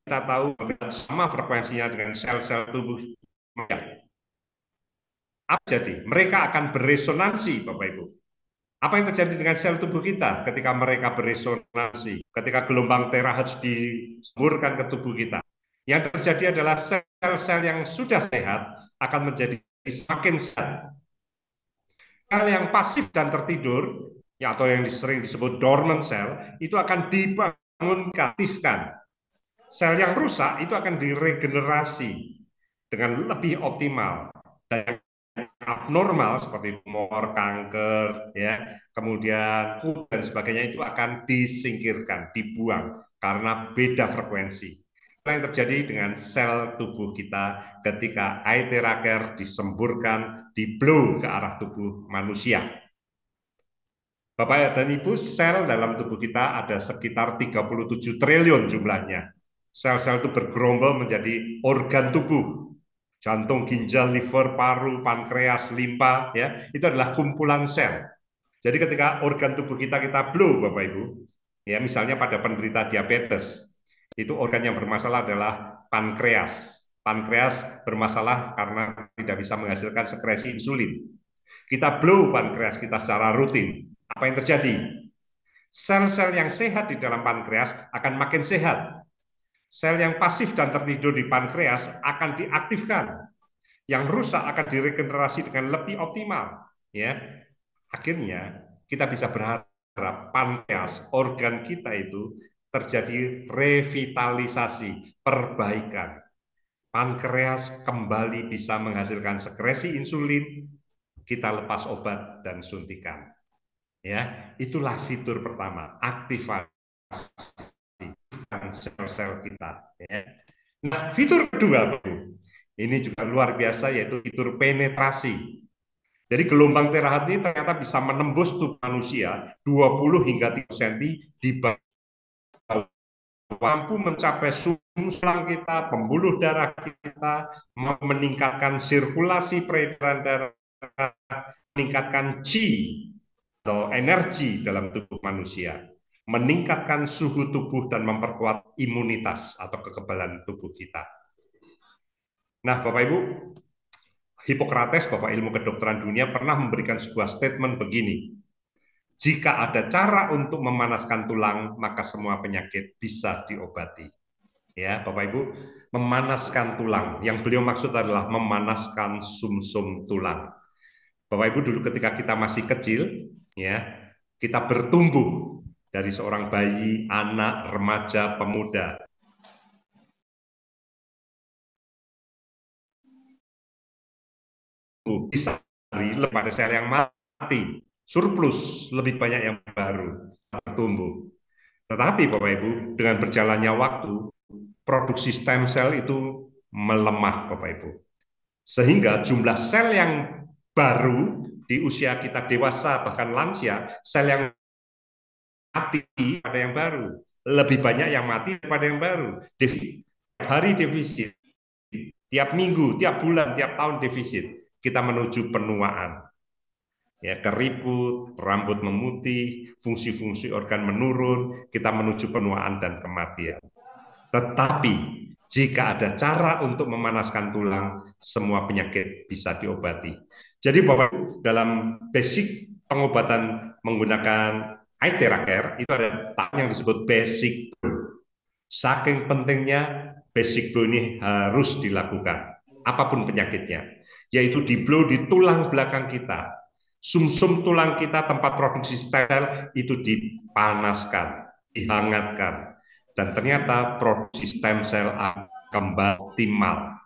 kita tahu sama frekuensinya dengan sel-sel tubuh manusia. Apa jadi? Mereka akan beresonansi, Bapak Ibu. Apa yang terjadi dengan sel tubuh kita ketika mereka beresonansi, ketika gelombang terahertz disemburkan ke tubuh kita? Yang terjadi adalah sel-sel yang sudah sehat akan menjadi semakin sehat. Sel yang pasif dan tertidur, ya, atau yang sering disebut dormant cell, itu akan dibangun, aktifkan. Sel yang rusak itu akan diregenerasi dengan lebih optimal. Dan abnormal seperti tumor, kanker, ya, kemudian kuman dan sebagainya itu akan disingkirkan, dibuang karena beda frekuensi. Apa yang terjadi dengan sel tubuh kita ketika aether disemburkan, di-blow ke arah tubuh manusia. Bapak dan Ibu, sel dalam tubuh kita ada sekitar 37 triliun jumlahnya. Sel-sel itu bergerombol menjadi organ tubuh. Jantung, ginjal, liver, paru, pankreas, limpa, ya, itu adalah kumpulan sel. Jadi ketika organ tubuh kita blow, Bapak Ibu, ya, misalnya pada penderita diabetes, itu organ yang bermasalah adalah pankreas. Pankreas bermasalah karena tidak bisa menghasilkan sekresi insulin. Kita blow pankreas kita secara rutin. Apa yang terjadi? Sel-sel yang sehat di dalam pankreas akan makin sehat. Sel yang pasif dan tertidur di pankreas akan diaktifkan. Yang rusak akan diregenerasi dengan lebih optimal. Ya, akhirnya kita bisa berharap pankreas, organ kita itu terjadi revitalisasi, perbaikan. Pankreas kembali bisa menghasilkan sekresi insulin, kita lepas obat dan suntikan. Ya, itulah fitur pertama, aktivasi sel-sel kita. Ya. Nah, fitur kedua, ini juga luar biasa, yaitu fitur penetrasi. Jadi gelombang terahertz ini ternyata bisa menembus tubuh manusia 20 hingga 30 cm di bawah, mampu mencapai sumsum kita, pembuluh darah kita, meningkatkan sirkulasi peredaran darah, meningkatkan qi atau energi dalam tubuh manusia, meningkatkan suhu tubuh dan memperkuat imunitas atau kekebalan tubuh kita. Nah, Bapak Ibu, Hippocrates, Bapak ilmu kedokteran dunia, pernah memberikan sebuah statement begini: jika ada cara untuk memanaskan tulang, maka semua penyakit bisa diobati. Ya, Bapak Ibu, memanaskan tulang. Yang beliau maksud adalah memanaskan sumsum tulang. Bapak Ibu, dulu ketika kita masih kecil, ya, kita bertumbuh dari seorang bayi, anak, remaja, pemuda. Bisa pada sel yang mati, surplus, lebih banyak yang baru bertumbuh. Tetapi Bapak Ibu, dengan berjalannya waktu, produksi stem cell itu melemah, Bapak Ibu. Sehingga jumlah sel yang baru di usia kita dewasa, bahkan lansia, sel yang mati pada yang baru. Lebih banyak yang mati daripada yang baru. Tiap hari defisit, tiap minggu, tiap bulan, tiap tahun defisit. Kita menuju penuaan. Ya, keriput, rambut memutih, fungsi-fungsi organ menurun, kita menuju penuaan dan kematian. Tetapi jika ada cara untuk memanaskan tulang, semua penyakit bisa diobati. Jadi Bapak, dalam basic pengobatan menggunakan aether itu ada tahap yang disebut basic blow. Saking pentingnya basic blow ini harus dilakukan, apapun penyakitnya, yaitu di blow di tulang belakang kita. Sumsum tulang kita, tempat produksi sel itu dipanaskan, dihangatkan, dan ternyata produksi stem cell kembali optimal.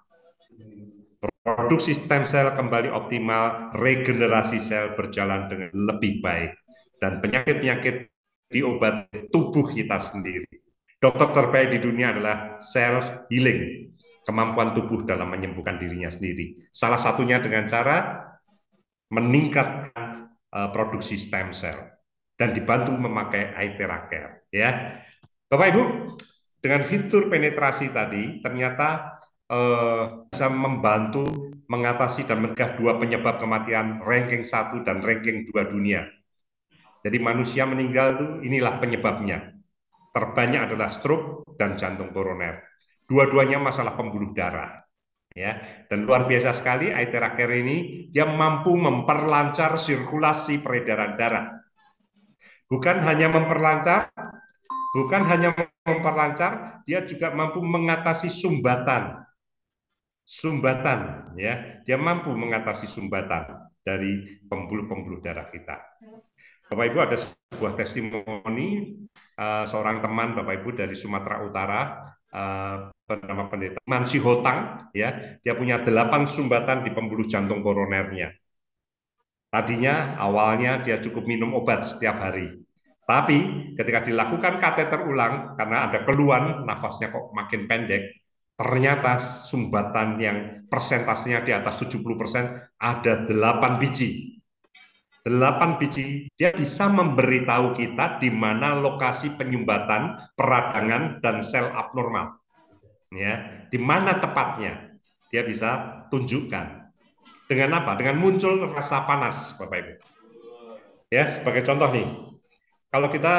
Produksi stem cell kembali optimal, regenerasi sel berjalan dengan lebih baik, dan penyakit-penyakit diobati tubuh kita sendiri. Dokter terbaik di dunia adalah self healing, kemampuan tubuh dalam menyembuhkan dirinya sendiri. Salah satunya dengan cara meningkatkan produksi stem cell dan dibantu memakai aether, ya. Bapak Ibu, dengan fitur penetrasi tadi ternyata bisa membantu mengatasi dan mencegah dua penyebab kematian ranking 1 dan ranking 2 dunia. Jadi manusia meninggal itu inilah penyebabnya. Terbanyak adalah stroke dan jantung koroner. Dua-duanya masalah pembuluh darah. Ya, dan luar biasa sekali Aethera Care ini, dia mampu memperlancar sirkulasi peredaran darah. Bukan hanya memperlancar, dia juga mampu mengatasi sumbatan. Ya, dia mampu mengatasi sumbatan dari pembuluh-pembuluh darah kita. Bapak Ibu, ada sebuah testimoni seorang teman Bapak Ibu dari Sumatera Utara, bernama Pendeta Mansi Hotang, ya, dia punya 8 sumbatan di pembuluh jantung koronernya. Tadinya awalnya dia cukup minum obat setiap hari. Tapi ketika dilakukan kateter ulang, karena ada keluhan, nafasnya kok makin pendek, ternyata sumbatan yang persentasenya di atas 70% ada 8 biji. 8 biji, dia bisa memberitahu kita di mana lokasi penyumbatan, peradangan, dan sel abnormal. Ya, di mana tepatnya, dia bisa tunjukkan. Dengan apa? Dengan muncul rasa panas, Bapak Ibu. Ya, sebagai contoh nih, kalau kita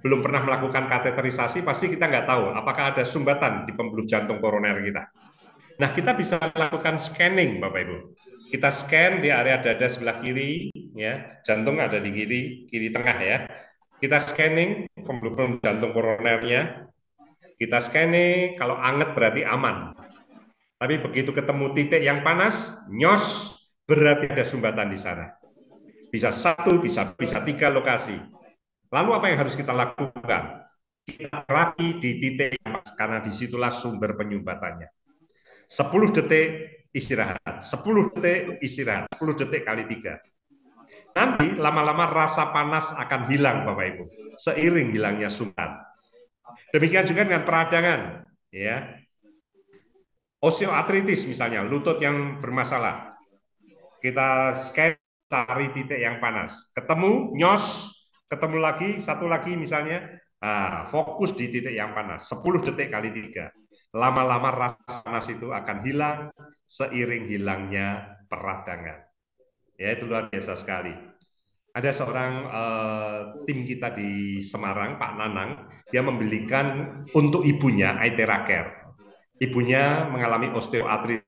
belum pernah melakukan kateterisasi, pasti kita nggak tahu apakah ada sumbatan di pembuluh jantung koroner kita. Nah, kita bisa lakukan scanning, Bapak Ibu. Kita scan di area dada sebelah kiri, ya, jantung ada di kiri tengah ya. Kita scanning pembuluh jantung koronernya. Kita scanning, kalau anget berarti aman. Tapi begitu ketemu titik yang panas, nyos, berarti ada sumbatan di sana. Bisa 1, bisa 3 lokasi. Lalu apa yang harus kita lakukan? Kita terapi di titik yang pas, karena disitulah sumber penyumbatannya. 10 detik istirahat, 10 detik istirahat, 10 detik kali 3. Nanti lama-lama rasa panas akan hilang, Bapak Ibu, seiring hilangnya sumbatan. Demikian juga dengan peradangan, ya. Osteoartritis misalnya, lutut yang bermasalah. Kita scan, cari titik yang panas. Ketemu, nyos, ketemu lagi, satu lagi misalnya, fokus di titik yang panas. 10 detik kali 3. Lama-lama rasa panas itu akan hilang seiring hilangnya peradangan. Ya, itu luar biasa sekali. Ada seorang tim kita di Semarang, Pak Nanang, dia membelikan untuk ibunya Aethera Care. Ibunya mengalami osteoartritis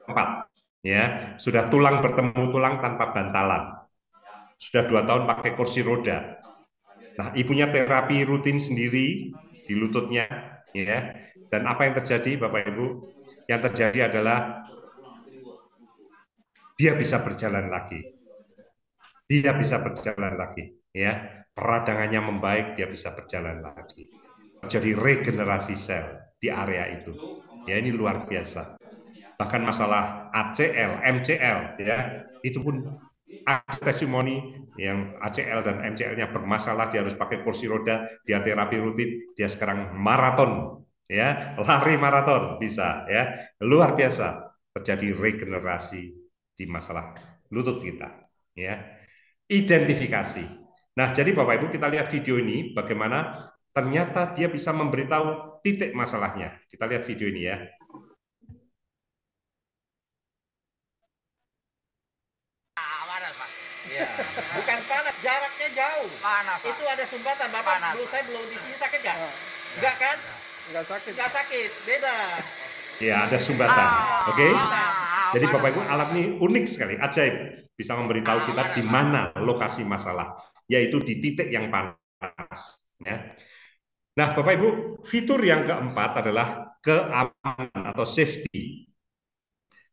4, ya, sudah tulang bertemu tulang tanpa bantalan, sudah 2 tahun pakai kursi roda. Nah, ibunya terapi rutin sendiri di lututnya, ya. Dan apa yang terjadi, Bapak Ibu? Yang terjadi adalah dia bisa berjalan lagi. Dia bisa berjalan lagi, ya. Peradangannya membaik, dia bisa berjalan lagi. Jadi regenerasi sel di area itu. Ya, ini luar biasa. Bahkan masalah ACL, MCL, ya, itu pun ada testimoni yang ACL dan MCL-nya bermasalah, dia harus pakai kursi roda, dia terapi rutin, dia sekarang maraton, ya, lari maraton bisa, ya, luar biasa. Terjadi regenerasi di masalah lutut kita, ya. Identifikasi. Nah, jadi Bapak Ibu, kita lihat video ini bagaimana ternyata dia bisa memberitahu titik masalahnya. Kita lihat video ini ya. Ya. Bukan panas, jaraknya jauh. Panas, Pak. Itu ada sumbatan. Bapak Panas. saya belum di sini sakit nggak? Enggak kan? Enggak sakit. Enggak sakit, beda. Ya, ada sumbatan. Oke. Jadi Bapak Ibu, alat ini unik sekali, ajaib. Bisa memberitahu kita di mana lokasi masalah, yaitu di titik yang panas. Ya. Nah, Bapak Ibu, fitur yang keempat adalah keamanan atau safety.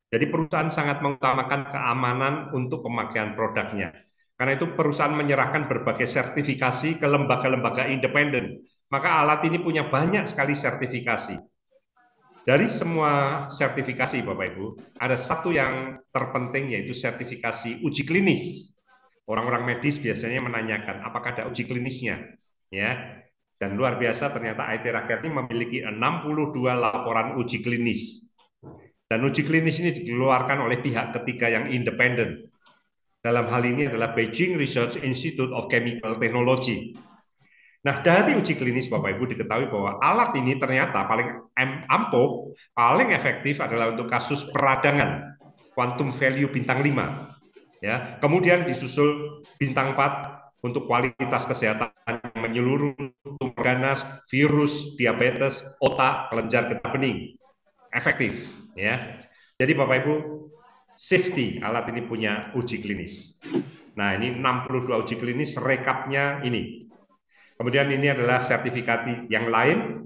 Jadi perusahaan sangat mengutamakan keamanan untuk pemakaian produknya. Karena itu perusahaan menyerahkan berbagai sertifikasi ke lembaga-lembaga independen. Maka alat ini punya banyak sekali sertifikasi. Dari semua sertifikasi, Bapak Ibu, ada satu yang terpenting, yaitu sertifikasi uji klinis. Orang-orang medis biasanya menanyakan, apakah ada uji klinisnya? Ya. Dan luar biasa, ternyata Aethera Care ini memiliki 62 laporan uji klinis. Dan uji klinis ini dikeluarkan oleh pihak ketiga yang independen. Dalam hal ini adalah Beijing Research Institute of Chemical Technology. Nah, dari uji klinis Bapak Ibu diketahui bahwa alat ini ternyata paling ampuh, paling efektif adalah untuk kasus peradangan, quantum value bintang 5. Ya, kemudian disusul bintang 4 untuk kualitas kesehatan yang menyeluruh, tumor ganas, virus, diabetes, otak, kelenjar getah bening. Efektif, ya. Jadi Bapak Ibu, safety alat ini punya uji klinis. Nah, ini 62 uji klinis, rekapnya ini. Kemudian ini adalah sertifikat yang lain.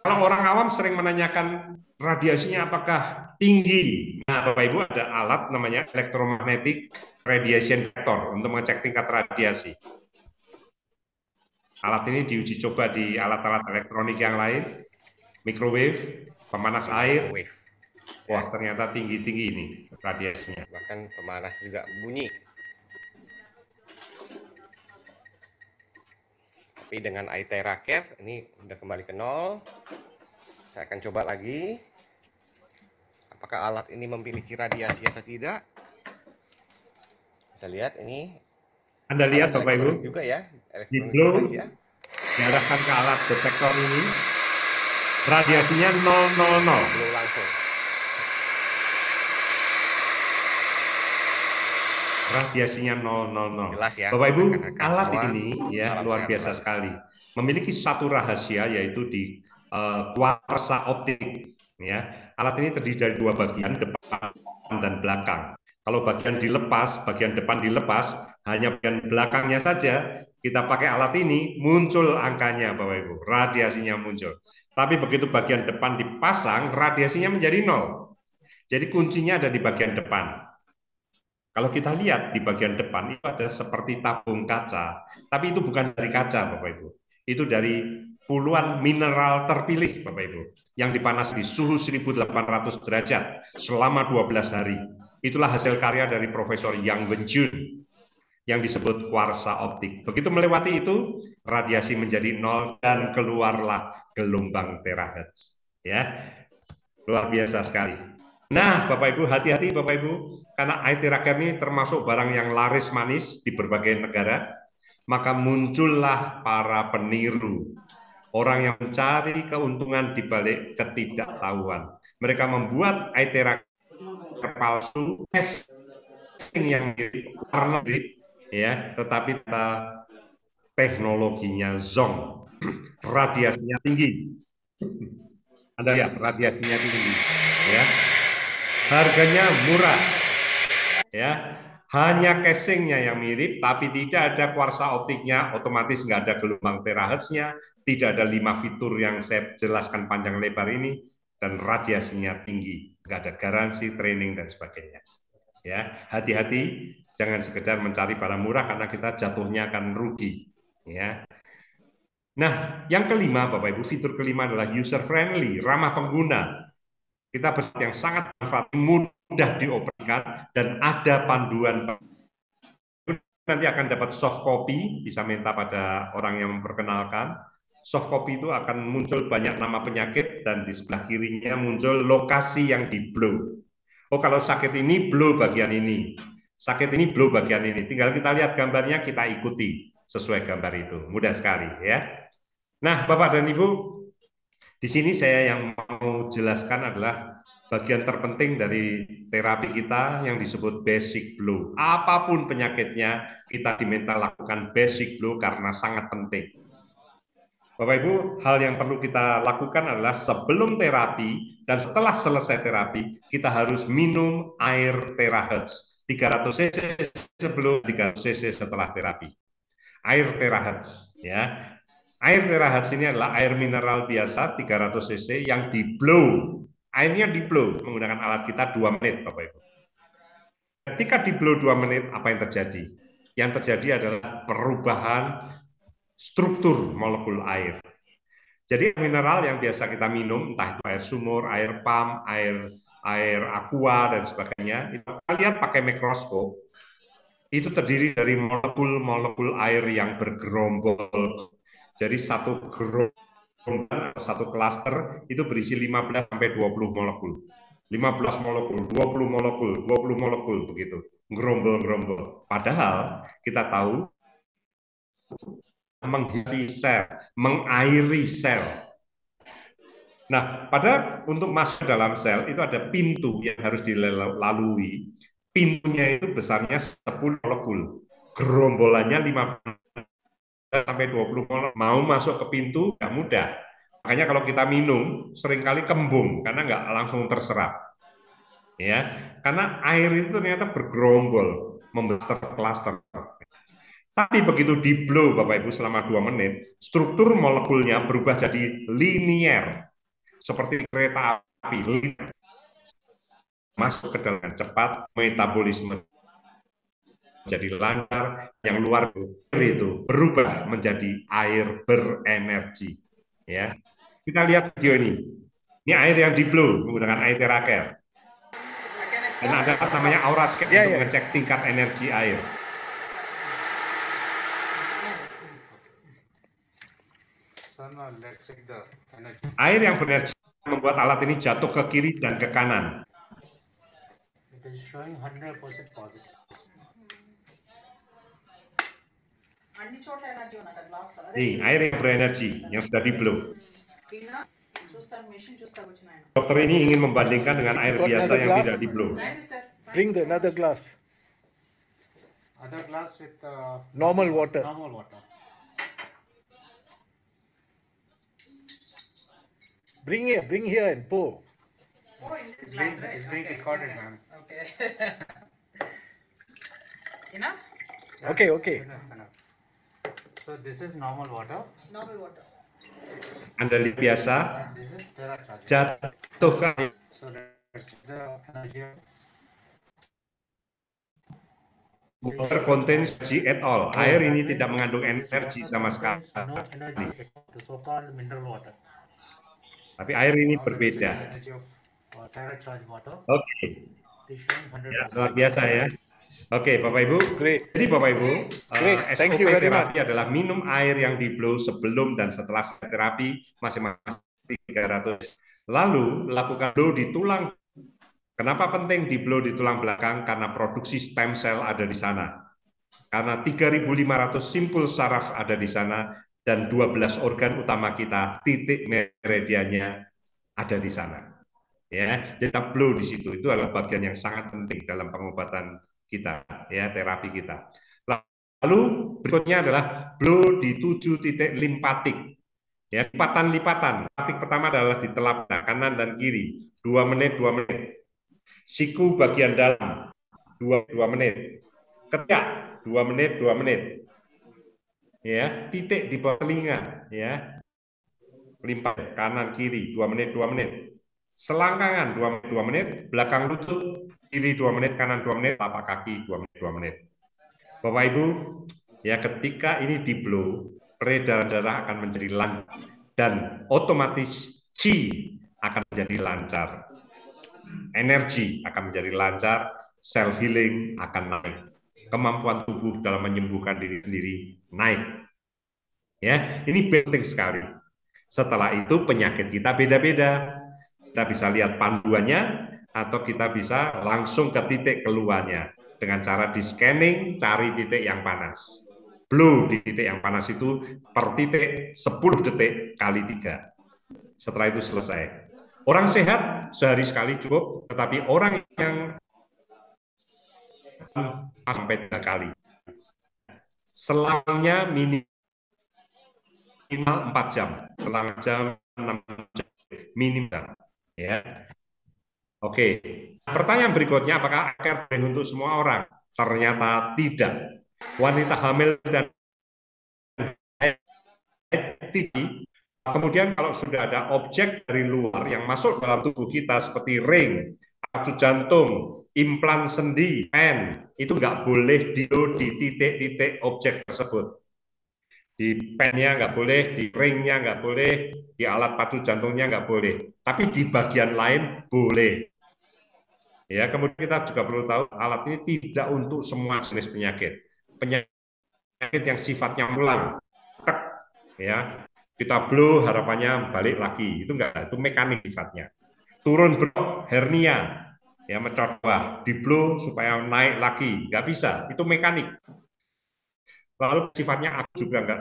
Kalau orang awam sering menanyakan radiasinya apakah tinggi. Nah, Bapak Ibu, ada alat namanya electromagnetic radiation detector untuk mengecek tingkat radiasi. Alat ini diuji coba di alat-alat elektronik yang lain, microwave, pemanas air. Wah, ternyata tinggi-tinggi ini radiasinya. Bahkan pemanas juga bunyi. Tapi dengan Aitera Care ini udah kembali ke nol. Saya akan coba lagi. Apakah alat ini memiliki radiasi atau tidak? Bisa lihat ini. Anda lihat Bapak Ibu juga ya, di blow ya. diarahkan ke alat detektor ini, radiasinya 000. Blow langsung. Radiasinya 000. Jelas ya, Bapak Ibu, rekan-rekan alat semua, ini ya luar biasa sekali. Memiliki satu rahasia yaitu di kuarsa optik. Ya, alat ini terdiri dari dua bagian, depan dan belakang. Kalau bagian dilepas, bagian depan dilepas, hanya bagian belakangnya saja kita pakai alat ini, muncul angkanya Bapak Ibu, radiasinya muncul. Tapi begitu bagian depan dipasang, radiasinya menjadi 0. Jadi kuncinya ada di bagian depan. Kalau kita lihat di bagian depan itu ada seperti tabung kaca, tapi itu bukan dari kaca Bapak Ibu. Itu dari puluhan mineral terpilih Bapak Ibu, yang dipanas di suhu 1800 derajat selama 12 hari. Itulah hasil karya dari Profesor Yang Wenjun yang disebut kuarsa optik. Begitu melewati itu, radiasi menjadi 0 dan keluarlah gelombang terahertz. Ya, luar biasa sekali. Nah, Bapak Ibu, hati-hati Bapak Ibu, karena Aitera Care ini termasuk barang yang laris manis di berbagai negara, maka muncullah para peniru, orang yang mencari keuntungan di balik ketidaktahuan. Mereka membuat Aitera Care palsu, yang warna ya, tetapi teknologinya zong, radiasinya tinggi. Anda lihat, radiasinya tinggi, ya. Harganya murah, ya, hanya casingnya yang mirip, tapi tidak ada kuarsa optiknya, otomatis nggak ada gelombang terahertznya, tidak ada 5 fitur yang saya jelaskan panjang lebar ini, dan radiasinya tinggi, nggak ada garansi, training dan sebagainya. Ya, hati-hati, jangan sekedar mencari barang murah karena kita jatuhnya akan rugi. Ya. Nah, yang kelima, Bapak Ibu, fitur kelima adalah user friendly, ramah pengguna. Kita bersifat yang sangat manfaat, mudah dioperasikan, dan ada panduan. Nanti akan dapat soft copy, bisa minta pada orang yang memperkenalkan. Soft copy itu akan muncul banyak nama penyakit, dan di sebelah kirinya muncul lokasi yang di blow. Oh, kalau sakit ini blow bagian ini, sakit ini blow bagian ini. Tinggal kita lihat gambarnya, kita ikuti sesuai gambar itu. Mudah sekali ya. Nah, Bapak dan Ibu, di sini saya yang mau jelaskan adalah bagian terpenting dari terapi kita yang disebut basic blow. Apapun penyakitnya, kita diminta lakukan basic blow karena sangat penting. Bapak Ibu, hal yang perlu kita lakukan adalah sebelum terapi dan setelah selesai terapi, kita harus minum air terahertz. 300 cc sebelum, 300 cc setelah terapi. Air terahertz, ya. Air terahertz ini adalah air mineral biasa 300 cc yang di blow. Airnya di blow menggunakan alat kita 2 menit, Bapak Ibu. Ketika di blow 2 menit, apa yang terjadi? Yang terjadi adalah perubahan struktur molekul air. Jadi mineral yang biasa kita minum, entah itu air sumur, air pump, air aqua, dan sebagainya, itu kita lihat pakai mikroskop, itu terdiri dari molekul-molekul air yang bergerombol. Jadi satu gerombol, satu klaster itu berisi 15 sampai 20 molekul. 15 molekul, 20 molekul, 20 molekul begitu. Gerombol-gerombol. Padahal kita tahu menghiasi sel, mengairi sel. Nah, untuk masuk dalam sel itu ada pintu yang harus dilalui. Pintunya itu besarnya 10 molekul. Gerombolannya 15 sampai 20 mol mau masuk ke pintu nggak mudah. Makanya kalau kita minum seringkali kembung karena nggak langsung terserap. Ya, karena air itu ternyata bergerombol, membentuk klaster. Tapi begitu di blow Bapak Ibu selama 2 menit, struktur molekulnya berubah jadi linier, seperti kereta api, masuk ke dalam cepat, metabolisme jadi lancar, yang luar itu berubah menjadi air berenergi. Ya, kita lihat video ini. Ini air yang di blow menggunakan air teraker. Dan ada namanya aura scan untuk mengecek tingkat energi air. Air yang berenergi membuat alat ini jatuh ke kiri dan ke kanan. Nih, air yang berenergi yang sudah di blow. Dokter ini ingin membandingkan dengan air biasa yang tidak di blow. Bring the another glass. Other glass with Normal water. normal water. Bring here and pour. Oh, in this It's being, glass, right? it's being Okay, recorded, okay. ma'am. Okay. Enough? Okay, okay. Enough, enough. So this is normal water. Normal water. Anda lihat biasa, And this is Terra charge. jatuh ke air. So that's the energy of Water contains energy at all. Air ini tidak mengandung energi sama sekali. no energy, the so-called mineral water. Tapi air ini Now berbeda. the energy of Terra charge water Oke, is showing 100%. ya, luar biasa ya. Oke, Bapak Ibu. Great. Jadi Bapak Ibu, Great. Thank you SOP very terapi adalah minum air yang di blow sebelum dan setelah terapi masing-masing 300. Lalu lakukan blow di tulang. Kenapa penting di blow di tulang belakang? Karena produksi stem cell ada di sana. Karena 3.500 simpul saraf ada di sana dan 12 organ utama kita, titik meridiannya ada di sana. Ya, jadi kita blow di situ. Itu adalah bagian yang sangat penting dalam pengobatan kita, ya, terapi kita. Lalu berikutnya adalah blow di 7 titik limpatik. Ya, lipatan-lipatan. Limpatik pertama adalah di telapak kanan dan kiri, 2 menit, 2 menit. Siku bagian dalam, 2 menit. Ketiak, 2 menit, 2 menit. Ya, titik di bawah telinga, ya. Limpat kanan kiri, 2 menit, 2 menit. Selangkangan 2 menit, belakang lutut kiri 2 menit, kanan 2 menit, telapak kaki 2 menit, 2 menit. Bapak Ibu, ya ketika ini di blow, peredaran darah akan menjadi lancar dan otomatis Qi akan menjadi lancar. Energi akan menjadi lancar, self healing akan naik. Kemampuan tubuh dalam menyembuhkan diri sendiri naik. Ya, ini penting sekali. Setelah itu penyakit kita beda-beda. Kita bisa lihat panduannya atau kita bisa langsung ke titik keluarnya dengan cara di scanning cari titik yang panas. Blow di titik yang panas itu per titik 10 detik kali 3. Setelah itu selesai. Orang sehat sehari sekali cukup, tetapi orang yang sampai 3 kali. Selangnya minimal 4 jam, selang jam 6 jam minimal. Ya, oke. Pertanyaan berikutnya, apakah air boleh untuk semua orang? Ternyata tidak. Wanita hamil dan tinggi. Kemudian kalau sudah ada objek dari luar yang masuk dalam tubuh kita seperti ring, pacu jantung, implan sendi, pen, itu nggak boleh di titik-titik objek tersebut. Di pennya nggak boleh, di ringnya nggak boleh, di alat pacu jantungnya nggak boleh. Tapi di bagian lain boleh. Ya, kemudian kita juga perlu tahu alat ini tidak untuk semua jenis penyakit. Penyakit yang sifatnya mulang, ya, kita blow harapannya balik lagi, itu enggak, itu mekanik sifatnya. Turun blok hernia, ya, mencoba di blow supaya naik lagi, nggak bisa, itu mekanik. Lalu sifatnya akut juga enggak,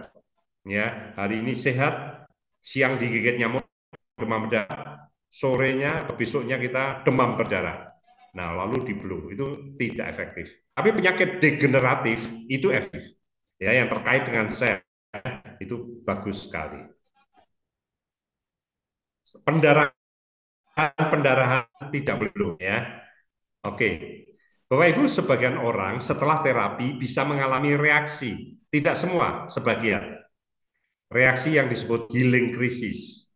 ya, hari ini sehat, siang digigit nyamuk demam berdarah, sorenya besoknya kita demam berdarah. Nah, lalu di blow itu tidak efektif. Tapi penyakit degeneratif itu efektif, ya, yang terkait dengan sel. itu bagus sekali. Pendarahan tidak belum ya. Oke. Bapak Ibu, sebagian orang setelah terapi bisa mengalami reaksi, tidak semua, sebagian. Reaksi yang disebut healing crisis.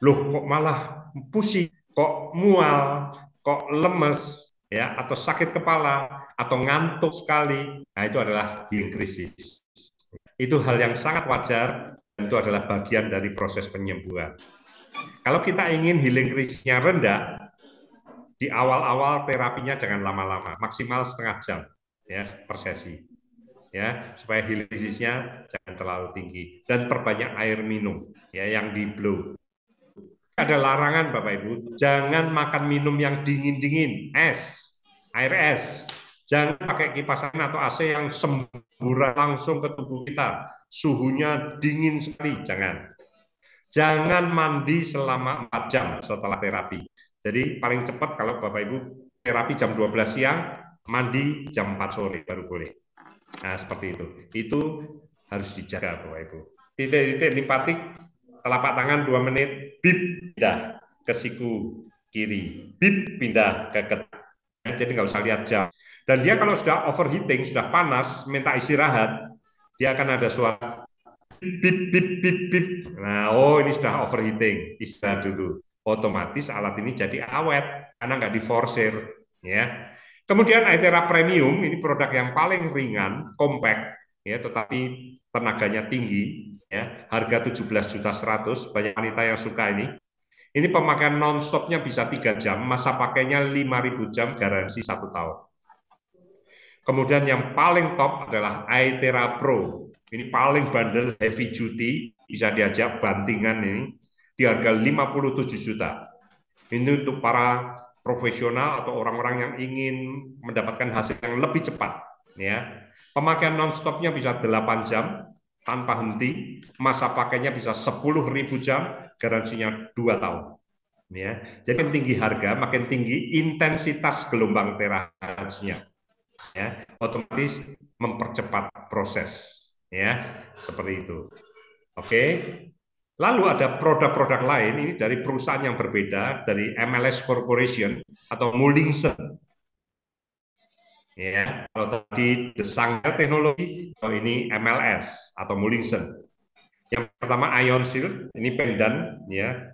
Loh, kok malah pusing, kok mual, kok lemes, ya, atau sakit kepala, atau ngantuk sekali. Nah, itu adalah healing crisis. Itu hal yang sangat wajar, dan itu adalah bagian dari proses penyembuhan. Kalau kita ingin healing krisisnya rendah, di awal-awal terapinya jangan lama-lama, maksimal setengah jam ya per sesi. Ya, supaya healing krisisnya jangan terlalu tinggi dan perbanyak air minum ya yang di blow. Ada larangan Bapak Ibu, jangan makan minum yang dingin-dingin, air es. Jangan pakai kipas angin atau AC yang semburan langsung ke tubuh kita. Suhunya dingin sekali, jangan. Jangan mandi selama 4 jam setelah terapi. Jadi paling cepat kalau Bapak Ibu terapi jam 12 siang, mandi jam 4 sore baru boleh. Nah, seperti itu. Itu harus dijaga Bapak Ibu. Titik-titik limpatik, telapak tangan 2 menit, bip, pindah ke siku kiri, bip, pindah ke ketak. Jadi nggak usah lihat jam. Dan dia kalau sudah overheating, sudah panas, minta istirahat, dia akan ada suara bip, bip, bip, bip. Nah, oh ini sudah overheating, istirahat dulu. Otomatis alat ini jadi awet karena nggak diforsir, ya. Kemudian Aithera Premium ini produk yang paling ringan, compact, ya, tetapi tenaganya tinggi, ya. Harga 17.100.000, banyak wanita yang suka ini. Ini pemakaian non-stopnya bisa 3 jam, masa pakainya 5.000 jam, garansi 1 tahun. Kemudian yang paling top adalah Aithera Pro. Ini paling bandel, heavy duty, bisa diajak bantingan ini di harga 57 juta. Ini untuk para profesional atau orang-orang yang ingin mendapatkan hasil yang lebih cepat. Ya, pemakaian non-stopnya bisa 8 jam tanpa henti, masa pakainya bisa 10.000 jam, garansinya 2 tahun. Ya, jadi makin tinggi harga, makin tinggi intensitas gelombang terapinya. Ya, otomatis mempercepat proses. Ya, seperti itu. Oke. Lalu ada produk-produk lain ini dari perusahaan yang berbeda, dari MLS Corporation atau Mullingsen. Ya, kalau tadi The Sanggar Teknologi, kalau ini MLS atau Mullingsen. Yang pertama Ion Shield, ini pendan ya,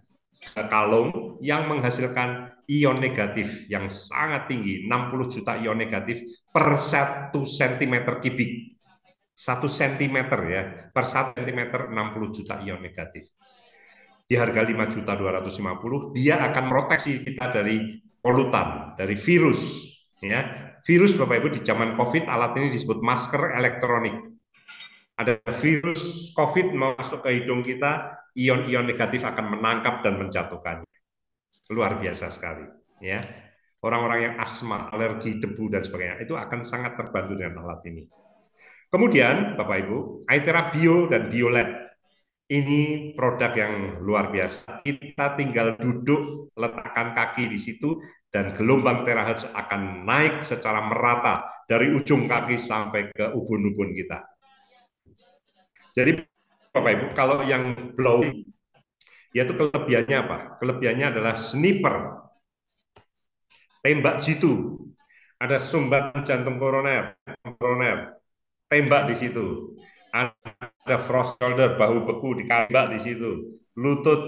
kalung yang menghasilkan ion negatif yang sangat tinggi, 60 juta ion negatif per 1 cm kubik. 1 cm ya, per 1 cm 60 juta ion negatif. Di harga 5.250.000, dia akan proteksi kita dari polutan, dari virus. Ya, virus Bapak Ibu di zaman COVID alat ini disebut masker elektronik. Ada virus COVID masuk ke hidung kita, ion-ion negatif akan menangkap dan menjatuhkannya. Luar biasa sekali. Ya, orang-orang yang asma, alergi debu dan sebagainya itu akan sangat terbantu dengan alat ini. Kemudian, Bapak Ibu, Aithera Bio dan BioLab. Ini produk yang luar biasa. Kita tinggal duduk, letakkan kaki di situ, dan gelombang terahertz akan naik secara merata dari ujung kaki sampai ke ubun-ubun kita. Jadi, Bapak Ibu, kalau yang blowing, yaitu kelebihannya apa? Kelebihannya adalah sniper, tembak jitu, ada sumbatan jantung koroner, tembak di situ. Ada frost shoulder, bahu beku ditembak di situ. Lutut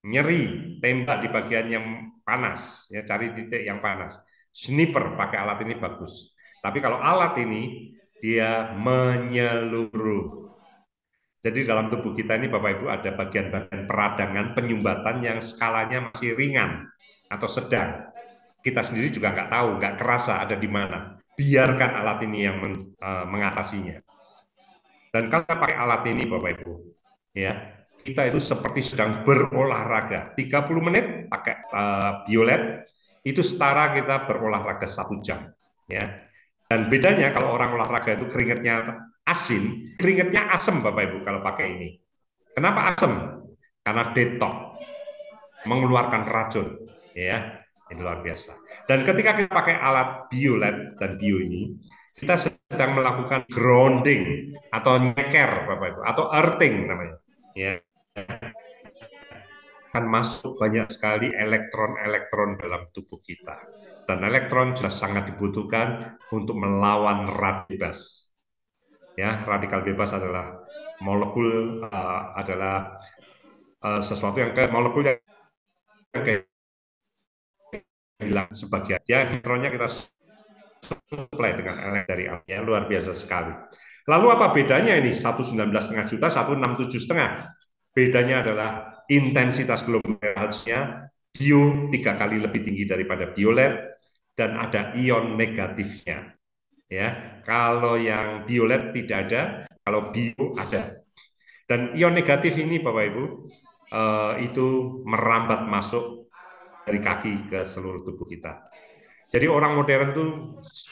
nyeri, tembak di bagian yang panas, ya cari titik yang panas. Sniper pakai alat ini bagus. Tapi kalau alat ini dia menyeluruh. Jadi dalam tubuh kita ini Bapak Ibu ada bagian-bagian peradangan, penyumbatan yang skalanya masih ringan atau sedang. Kita sendiri juga nggak tahu, nggak kerasa ada di mana. Biarkan alat ini yang mengatasinya. Dan kalau pakai alat ini Bapak Ibu, ya kita itu seperti sedang berolahraga. 30 menit pakai BioLab itu setara kita berolahraga 1 jam. Ya. Dan bedanya kalau orang olahraga itu keringatnya asin, keringatnya asam Bapak Ibu kalau pakai ini. Kenapa asam? Karena detox, mengeluarkan racun. Ya, ini luar biasa. Dan ketika kita pakai alat BioLab dan Bio ini, kita sedang melakukan grounding atau nyeker, Bapak Ibu, atau earthing namanya. Ya. Akan masuk banyak sekali elektron-elektron dalam tubuh kita. Dan elektron jelas sangat dibutuhkan untuk melawan radikal bebas. Ya, radikal bebas adalah molekul sesuatu yang molekul yang hilang sebagian. Ya, elektronnya kita supply dengan elektron dari alam. Ya, luar biasa sekali. Lalu apa bedanya ini 119,5 juta, 167,5? Bedanya adalah intensitas glomerulasinya bio 3 kali lebih tinggi daripada violet dan ada ion negatifnya. Ya, kalau yang violet tidak ada, kalau bio ada. Dan ion negatif ini Bapak Ibu itu merambat masuk dari kaki ke seluruh tubuh kita. Jadi orang modern itu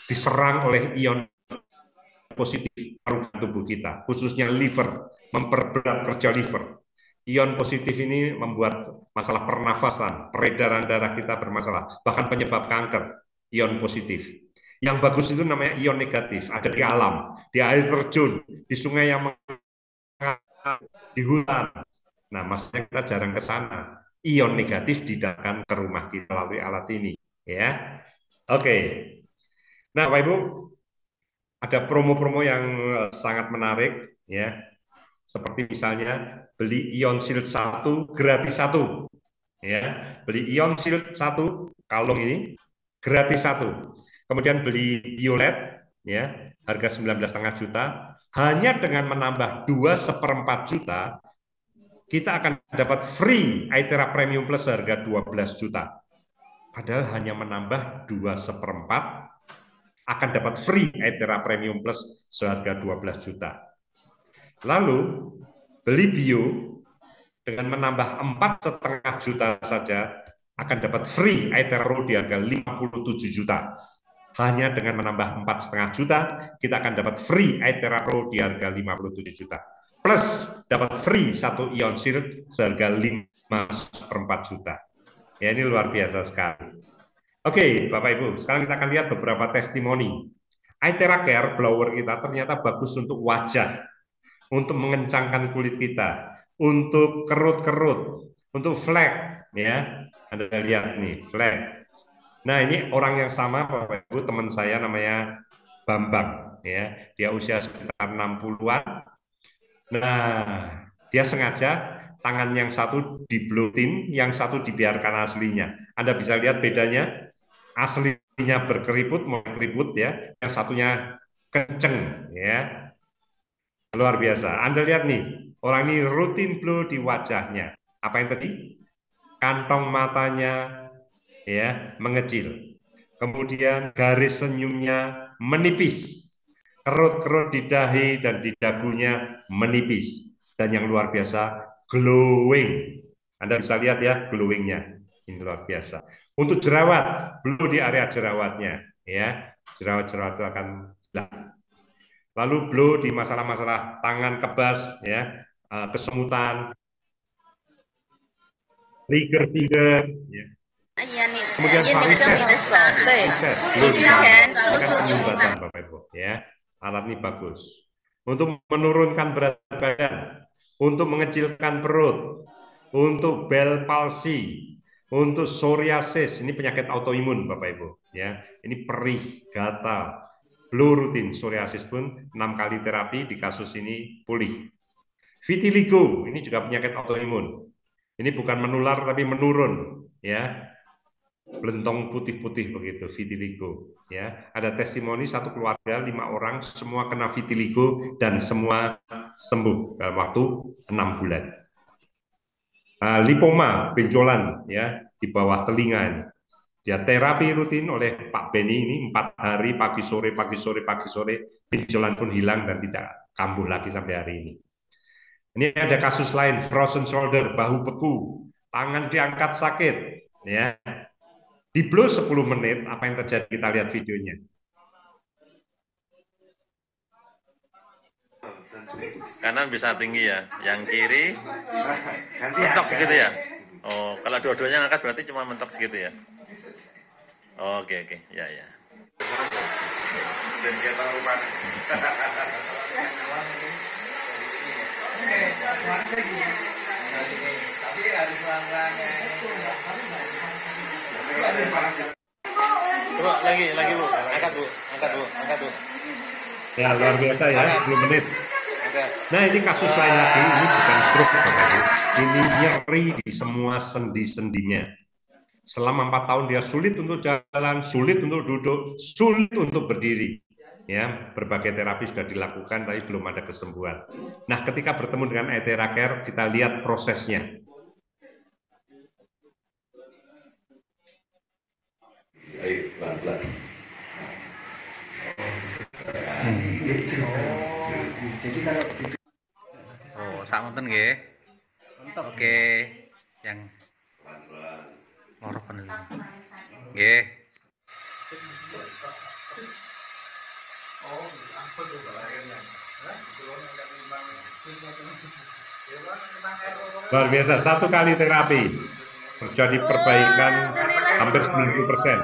diserang oleh ion positif organ tubuh kita, khususnya liver, memperberat kerja liver. Ion positif ini membuat masalah pernafasan, peredaran darah kita bermasalah, bahkan penyebab kanker. Ion positif. Yang bagus itu namanya ion negatif, ada di alam, di air terjun, di sungai yang di hutan. Nah, maksudnya kita jarang ke sana. Ion negatif didatangkan ke rumah kita melalui alat ini, ya. Oke. Nah, Bapak Ibu, ada promo-promo yang sangat menarik, ya. Seperti misalnya beli Ion Shield 1 gratis 1. Ya, beli Ion Shield 1 kalung ini gratis 1. Kemudian beli violet, ya, harga 19,5 juta. Hanya dengan menambah 2/4 juta, kita akan dapat free Aithera Premium Plus harga 12 juta. Padahal hanya menambah 2/4 akan dapat free Aithera Premium Plus seharga 12 juta. Lalu beli bio dengan menambah 4,5 juta saja akan dapat free Aithera Pro di harga 57 juta. Hanya dengan menambah 4,5 juta, kita akan dapat free Aithera Pro di harga 57 juta. Plus dapat free 1 Ion Shield seharga 5/4 juta. Ya, ini luar biasa sekali. Oke, Bapak Ibu, sekarang kita akan lihat beberapa testimoni. Aithera Care blower kita ternyata bagus untuk wajah, untuk mengencangkan kulit kita, untuk kerut-kerut, untuk flek, ya. Anda lihat nih, flek. Nah, ini orang yang sama, Bapak Ibu, teman saya namanya Bambang, ya. Dia usia sekitar 60-an. Nah, dia sengaja tangan yang satu diblotin, yang satu dibiarkan aslinya. Anda bisa lihat bedanya, aslinya berkeriput, mau keriput, ya. Yang satunya kenceng, ya. Luar biasa. Anda lihat nih, orang ini rutin blow di wajahnya. Apa yang tadi? Kantong matanya, ya, mengecil. Kemudian garis senyumnya menipis. Kerut-kerut di dahi dan di dagunya menipis. Dan yang luar biasa, glowing. Anda bisa lihat ya, glowingnya. Ini luar biasa. Untuk jerawat, blow di area jerawatnya, ya. Jerawat-jerawat itu akan hilang. Lalu blow di masalah-masalah tangan kebas, ya, kesemutan, trigger finger, ya. Kemudian varises, blow di badan, Bapak Ibu, ya. Alat ini bagus untuk menurunkan berat badan, untuk mengecilkan perut, untuk Bell palsy, untuk psoriasis, ini penyakit autoimun, Bapak Ibu, ya. Ini perih, gatal. Blow rutin, psoriasis pun 6 kali terapi, di kasus ini pulih. Vitiligo, ini juga penyakit autoimun. Ini bukan menular tapi menurun, ya. Belentong putih-putih begitu, vitiligo, ya. Ada testimoni satu keluarga 5 orang semua kena vitiligo dan semua sembuh dalam waktu 6 bulan. Lipoma, benjolan, ya, di bawah telinga. Dia terapi rutin oleh Pak Beni ini 4 hari, pagi sore, benjolan pun hilang dan tidak kambuh lagi sampai hari ini. Ini ada kasus lain, frozen shoulder, bahu beku, tangan diangkat sakit, ya. Di blow 10 menit, apa yang terjadi? Kita lihat videonya. Kanan bisa tinggi ya, yang kiri mentok segitu ya. Oh, kalau dua-duanya ngangkat berarti cuma mentok segitu ya. Oh, oke, ya. dan kita rupanya. Coba lagi Bu. Angkat Bu. Ya, luar biasa ya, 10 menit. Angkat. Nah, ini kasus lain lagi, ini bukan stroke, Bapak Ibu. Ini nyeri di semua sendi-sendinya. Selama 4 tahun dia sulit untuk jalan, sulit untuk duduk, sulit untuk berdiri. Ya, berbagai terapi sudah dilakukan, tapi belum ada kesembuhan. Nah, ketika bertemu dengan Aethera Care, kita lihat prosesnya. Ayo, pelan-pelan. Jadi kalau Oh, samonten nggih. Oke, yang loro peneliti. Nggih. Luar biasa, 1 kali terapi terjadi perbaikan hampir 90%.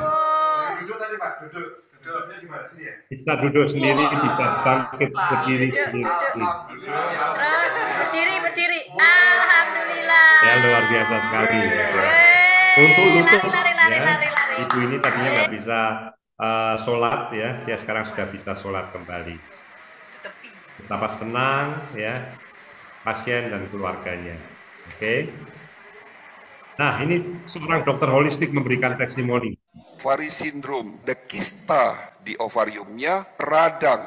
Bisa duduk sendiri, bisa bangkit berdiri sendiri. Terus berdiri. Alhamdulillah. Ya, luar biasa sekali. Untuk lutut, lari. ya, ibu ini tadinya nggak bisa sholat, ya, dia sekarang sudah bisa sholat kembali. Betapa senang, ya, pasien dan keluarganya. Oke. Nah, ini seorang dokter holistik memberikan testimoni. Ovari sindrom, the kista di ovariumnya radang,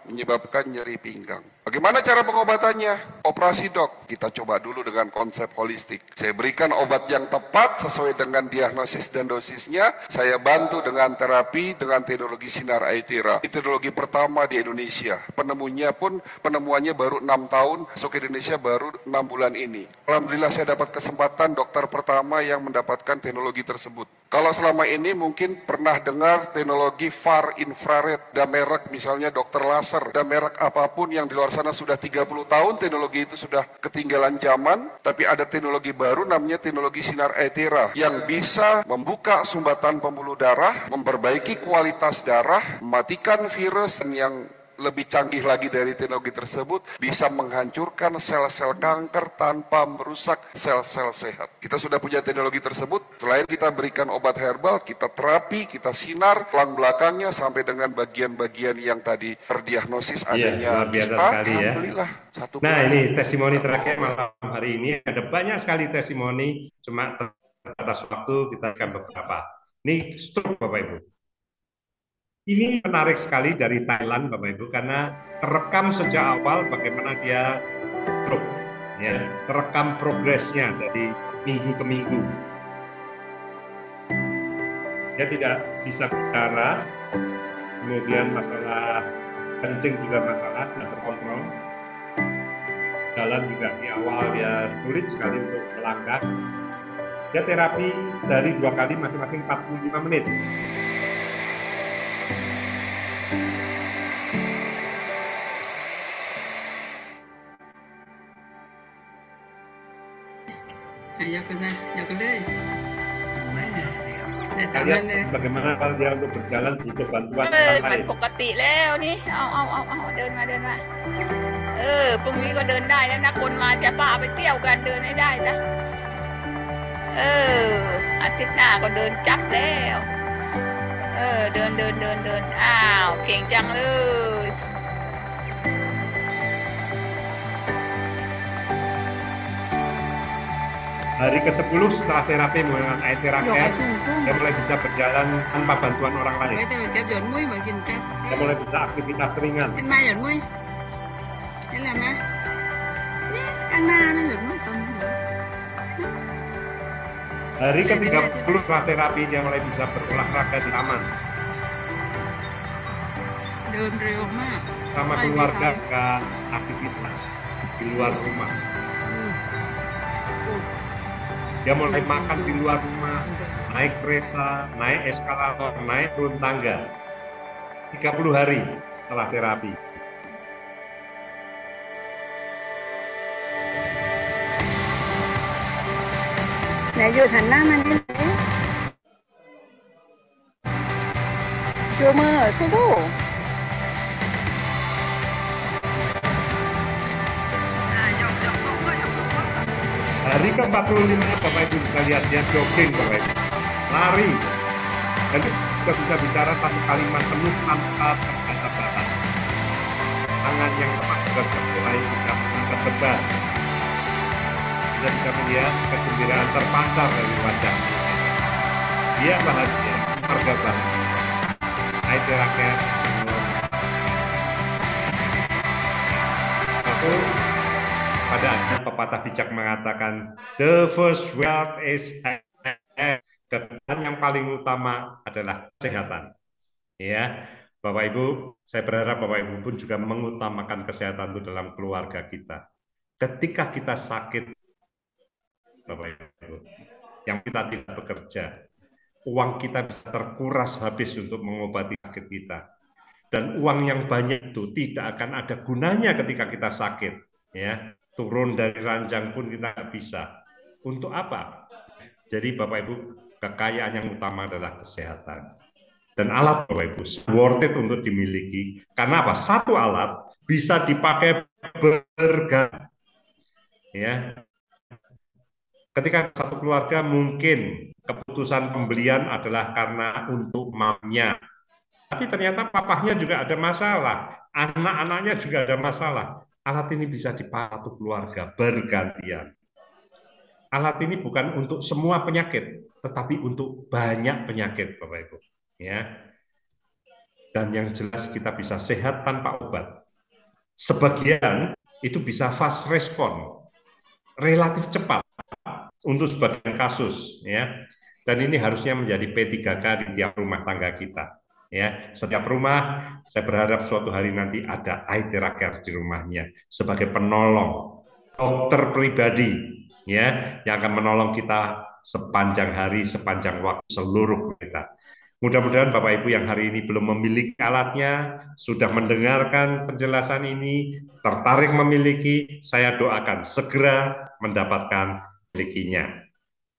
menyebabkan nyeri pinggang. Bagaimana cara pengobatannya? Operasi dok, kita coba dulu dengan konsep holistik. Saya berikan obat yang tepat sesuai dengan diagnosis dan dosisnya. Saya bantu dengan terapi dengan teknologi sinar Aethera. Ini teknologi pertama di Indonesia. Penemuannya baru 6 tahun, masuk ke Indonesia baru 6 bulan ini. Alhamdulillah saya dapat kesempatan dokter pertama yang mendapatkan teknologi tersebut. Kalau selama ini mungkin pernah dengar teknologi far infrared, dan merek misalnya dokter laser, dan merek apapun yang di luar sana sudah 30 tahun, teknologi itu sudah ketinggalan zaman, tapi ada teknologi baru namanya teknologi sinar Aethera yang bisa membuka sumbatan pembuluh darah, memperbaiki kualitas darah, mematikan virus, dan yang lebih canggih lagi dari teknologi tersebut, bisa menghancurkan sel-sel kanker tanpa merusak sel-sel sehat. Kita sudah punya teknologi tersebut, selain kita berikan obat herbal, kita terapi, kita sinar, tulang belakangnya sampai dengan bagian-bagian yang tadi terdiagnosis adanya luar biasa kista. sekali, ya. Alhamdulillah. Nah, ini testimoni terakhir malam hari ini. Ada banyak sekali testimoni, cuma terbatas waktu kita akan beberapa. Ini stroke, Bapak Ibu. Ini menarik sekali dari Thailand, Bapak Ibu, karena terekam sejak awal bagaimana dia stroke, ya, terekam progresnya dari minggu ke minggu. Dia tidak bisa bicara, kemudian masalah kencing juga masalah, tidak terkontrol. Jalan juga di awal dia sulit sekali untuk melangkah. Dia terapi sehari 2 kali, masing-masing 45 menit. Lihat bagaimana kalau dia untuk berjalan butuh bantuan orang lain. ปกติแล้วนี่เอาเดินมาพรุ่งนี้ก็เดินได้แล้วนะคนมาจะพาไปเที่ยวกันเดินให้ได้นะอาทิตย์หน้าก็เดินจับแล้วเดินอ้าวเก่งจังเลย Hari ke-10 setelah terapi menggunakan Aethera Care, dia mulai bisa berjalan tanpa bantuan orang lain. Dia mulai bisa aktivitas ringan. Hari ke-30 setelah terapi, dia mulai bisa berolahraga di taman. Sama keluarga ke aktivitas di luar rumah. Dia mulai makan di luar rumah, naik kereta, naik eskalator, naik turun tangga. 30 hari setelah terapi. Nè vô thành nó mang cái vô mơ số bố Hari ke-45 Bapak Ibu bisa lihat dia jogging Bapak Ibu, lari, dan itu sudah bisa bicara satu kalimat penuh tanpa terbatas-batas. Tangan yang tepat juga sudah mulai bisa mengangkat beban. Kita bisa melihat kegembiraan terpancar dari wajah. Dia bahagia, keluarga bahagia. Aite rakyat. Satu, pada akhirnya pepatah bijak mengatakan, the first wealth is health. Kekayaan yang paling utama adalah kesehatan. Ya, Bapak Ibu, saya berharap Bapak Ibu pun juga mengutamakan kesehatan itu dalam keluarga kita. Ketika kita sakit, Bapak Ibu, yang kita tidak bekerja, uang kita bisa terkuras habis untuk mengobati sakit kita. Dan uang yang banyak itu tidak akan ada gunanya ketika kita sakit. Ya, turun dari ranjang pun kita nggak bisa. Untuk apa? Jadi Bapak Ibu, kekayaan yang utama adalah kesehatan. Dan alat Bapak Ibu, worth it untuk dimiliki. Karena apa? Satu alat bisa dipakai berganti. Ya. Ketika satu keluarga mungkin keputusan pembelian adalah karena untuk mamanya. Tapi ternyata papahnya juga ada masalah. Anak-anaknya juga ada masalah. Alat ini bisa dipakai satu keluarga bergantian. Alat ini bukan untuk semua penyakit, tetapi untuk banyak penyakit, Bapak Ibu. Ya. Dan yang jelas kita bisa sehat tanpa obat. Sebagian itu bisa fast respon, relatif cepat untuk sebagian kasus, ya. Dan ini harusnya menjadi P3K di tiap rumah tangga kita. Ya, setiap rumah saya berharap suatu hari nanti ada IT Raker di rumahnya sebagai penolong, dokter pribadi, ya, yang akan menolong kita sepanjang hari, sepanjang waktu seluruh kita. Mudah-mudahan Bapak Ibu yang hari ini belum memiliki alatnya, sudah mendengarkan penjelasan ini, tertarik memiliki, saya doakan segera mendapatkan milikinya.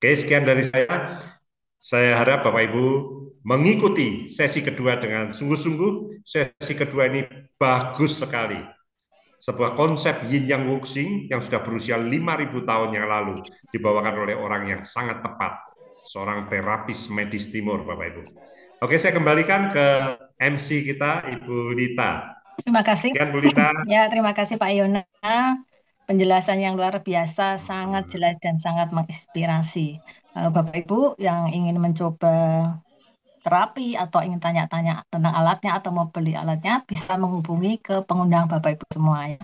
Oke, sekian dari saya. Saya harap Bapak Ibu mengikuti sesi kedua dengan sungguh-sungguh. Sesi kedua ini bagus sekali. Sebuah konsep Yin Yang Wuxing yang sudah berusia 5.000 tahun yang lalu dibawakan oleh orang yang sangat tepat, seorang terapis medis timur, Bapak Ibu. Oke, saya kembalikan ke MC kita, Ibu Lita. Terima kasih. Sekian, Bu Lita. Ya, terima kasih Pak Yona. Penjelasan yang luar biasa, sangat jelas dan sangat menginspirasi. Bapak Ibu yang ingin mencoba terapi atau ingin tanya-tanya tentang alatnya atau mau beli alatnya, bisa menghubungi ke pengundang Bapak Ibu semua ya.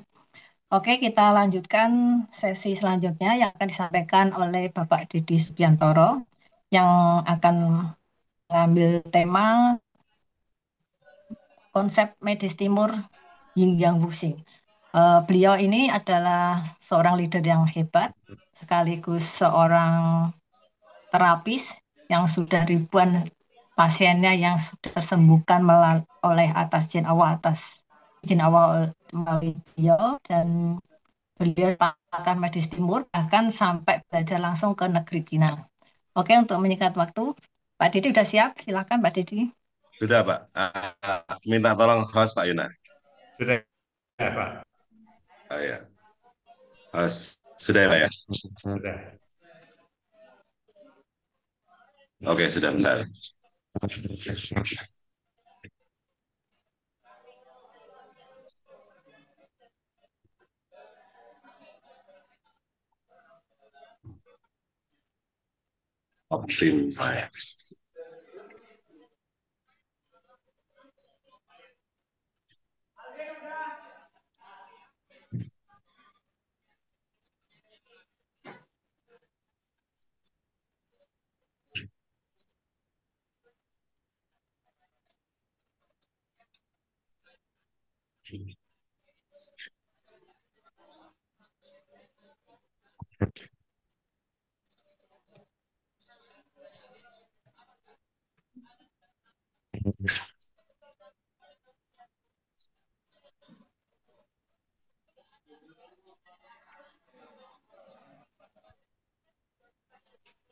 Oke, kita lanjutkan sesi selanjutnya yang akan disampaikan oleh Bapak Didi Subiantoro yang akan mengambil tema konsep medis timur Yin Yang Wuxing. Beliau ini adalah seorang leader yang hebat, sekaligus seorang terapis yang sudah ribuan pasiennya yang sudah tersembuhkan oleh atas izin Allah melalui beliau, dan beliau pakar medis timur bahkan sampai belajar langsung ke negeri Cina. Oke, untuk menyingkat waktu, Pak Didi sudah siap? Silakan Pak Didi. Sudah Pak. Minta tolong host Pak Yuna. Sudah ya Pak. Oh ya. Host. Sudah ya Pak ya? Sudah. Oke, sudah bentar. Option saya.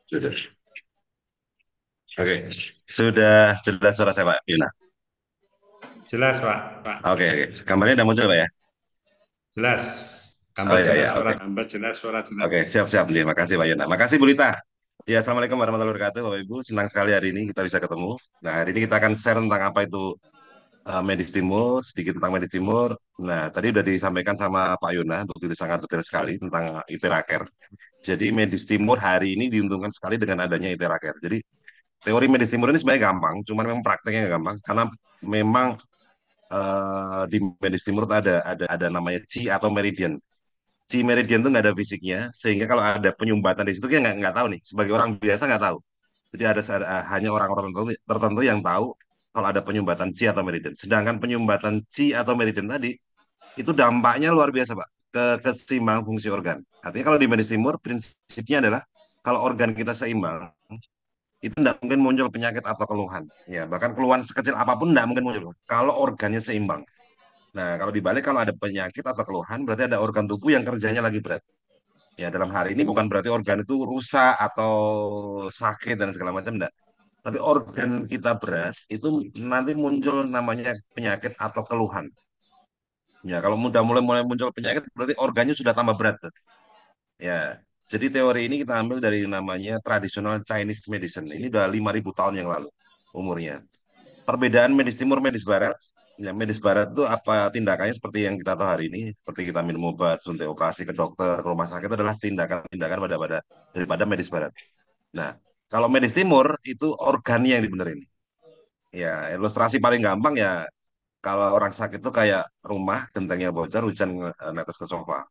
Sudah. Oke, sudah jelas suara saya Pak Yuna. Jelas Pak. Oke. Gambarnya udah muncul Pak ya? Jelas. Gambar iya, jelas, iya, suara oke. jelas, suara jelas. Oke, siap-siap. Terima kasih, Pak Yona. Makasih, Bu Lita. Ya, Assalamualaikum warahmatullahi wabarakatuh, Bapak Ibu. Senang sekali hari ini kita bisa ketemu. Nah, hari ini kita akan share tentang apa itu medis timur, sedikit tentang medis timur. Nah, tadi udah disampaikan sama Pak Yona, betul sangat detail sekali tentang Iteraker. Jadi medis timur hari ini diuntungkan sekali dengan adanya Iteraker. Jadi teori medis timur ini sebenarnya gampang, cuman memang prakteknya nggak gampang karena memang di medis timur tuh ada namanya chi atau meridian. Chi meridian itu nggak ada fisiknya, sehingga kalau ada penyumbatan di situ kita nggak tahu nih. Sebagai orang biasa nggak tahu. Jadi hanya orang-orang tertentu yang tahu kalau ada penyumbatan chi atau meridian. Sedangkan penyumbatan chi atau meridian tadi itu dampaknya luar biasa, Pak, ke keseimbangan fungsi organ. Artinya kalau di medis timur prinsipnya adalah kalau organ kita seimbang, itu tidak mungkin muncul penyakit atau keluhan. Ya, bahkan keluhan sekecil apapun tidak mungkin muncul kalau organnya seimbang. Nah, kalau dibalik kalau ada penyakit atau keluhan berarti ada organ tubuh yang kerjanya lagi berat. Ya, dalam hari ini bukan berarti organ itu rusak atau sakit dan segala macam enggak. Tapi organ kita berat itu nanti muncul namanya penyakit atau keluhan. Ya, kalau mudah mulai muncul penyakit berarti organnya sudah tambah berat tuh. Ya, jadi teori ini kita ambil dari namanya tradisional Chinese medicine. Ini udah 5.000 tahun yang lalu umurnya. Perbedaan medis timur, medis barat. Ya, medis barat itu apa tindakannya seperti yang kita tahu hari ini, seperti kita minum obat, suntik operasi ke dokter, ke rumah sakit itu adalah tindakan-tindakan pada daripada medis barat. Nah, kalau medis timur itu organnya yang dibenerin. Ya, ilustrasi paling gampang ya kalau orang sakit itu kayak rumah, gentengnya bocor, hujan netes ke sofa.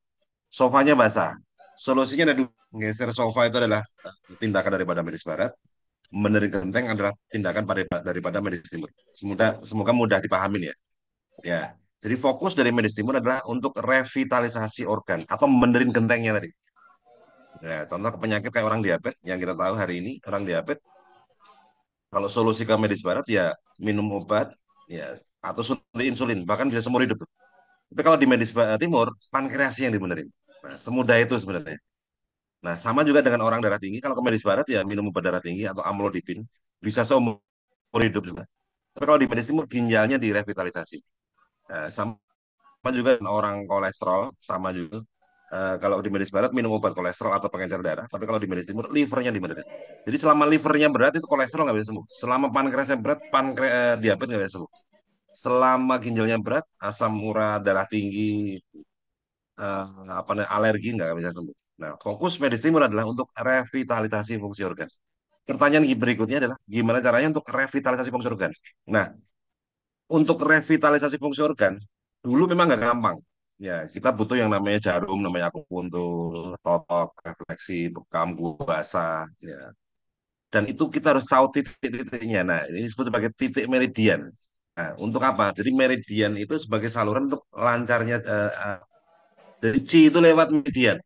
Sofanya basah. Solusinya ada dua. Geser sofa itu adalah tindakan daripada medis barat. Benerin genteng adalah tindakan daripada medis timur. Semoga mudah dipahamin ya. Ya. Jadi fokus dari medis timur adalah untuk revitalisasi organ atau benerin gentengnya tadi. Ya, contoh penyakit kayak orang diabetes yang kita tahu hari ini, orang diabetes kalau solusi ke medis barat ya minum obat ya atau suntik insulin bahkan bisa seumur hidup. Tapi kalau di medis timur pankreas yang dibenerin. Nah, semudah itu sebenarnya. Nah, sama juga dengan orang darah tinggi. Kalau ke medis barat ya minum obat darah tinggi atau amlodipin bisa seumur hidup juga. Tapi kalau di medis timur ginjalnya direvitalisasi. Nah, sama juga dengan orang kolesterol, sama juga. Kalau di medis barat minum obat kolesterol atau pengencer darah, tapi kalau di medis timur livernya dibenerin. Jadi selama livernya berat itu kolesterol nggak bisa sembuh. Selama pankreasnya berat, diabetes nggak bisa sembuh. Selama ginjalnya berat, asam urat, darah tinggi, eh, apa namanya, alergi nggak bisa sembuh. Nah, fokus medis timur adalah untuk revitalisasi fungsi organ. Pertanyaan berikutnya adalah gimana caranya untuk revitalisasi fungsi organ. Nah, untuk revitalisasi fungsi organ dulu memang nggak gampang. Ya, kita butuh yang namanya jarum, namanya akupuntur, totok, refleksi, bekam, gua basah. Ya. Dan itu kita harus tahu titik-titiknya. Nah, ini disebut sebagai titik meridian. Nah, untuk apa? Jadi meridian itu sebagai saluran untuk lancarnya. Jadi chi itu lewat meridian,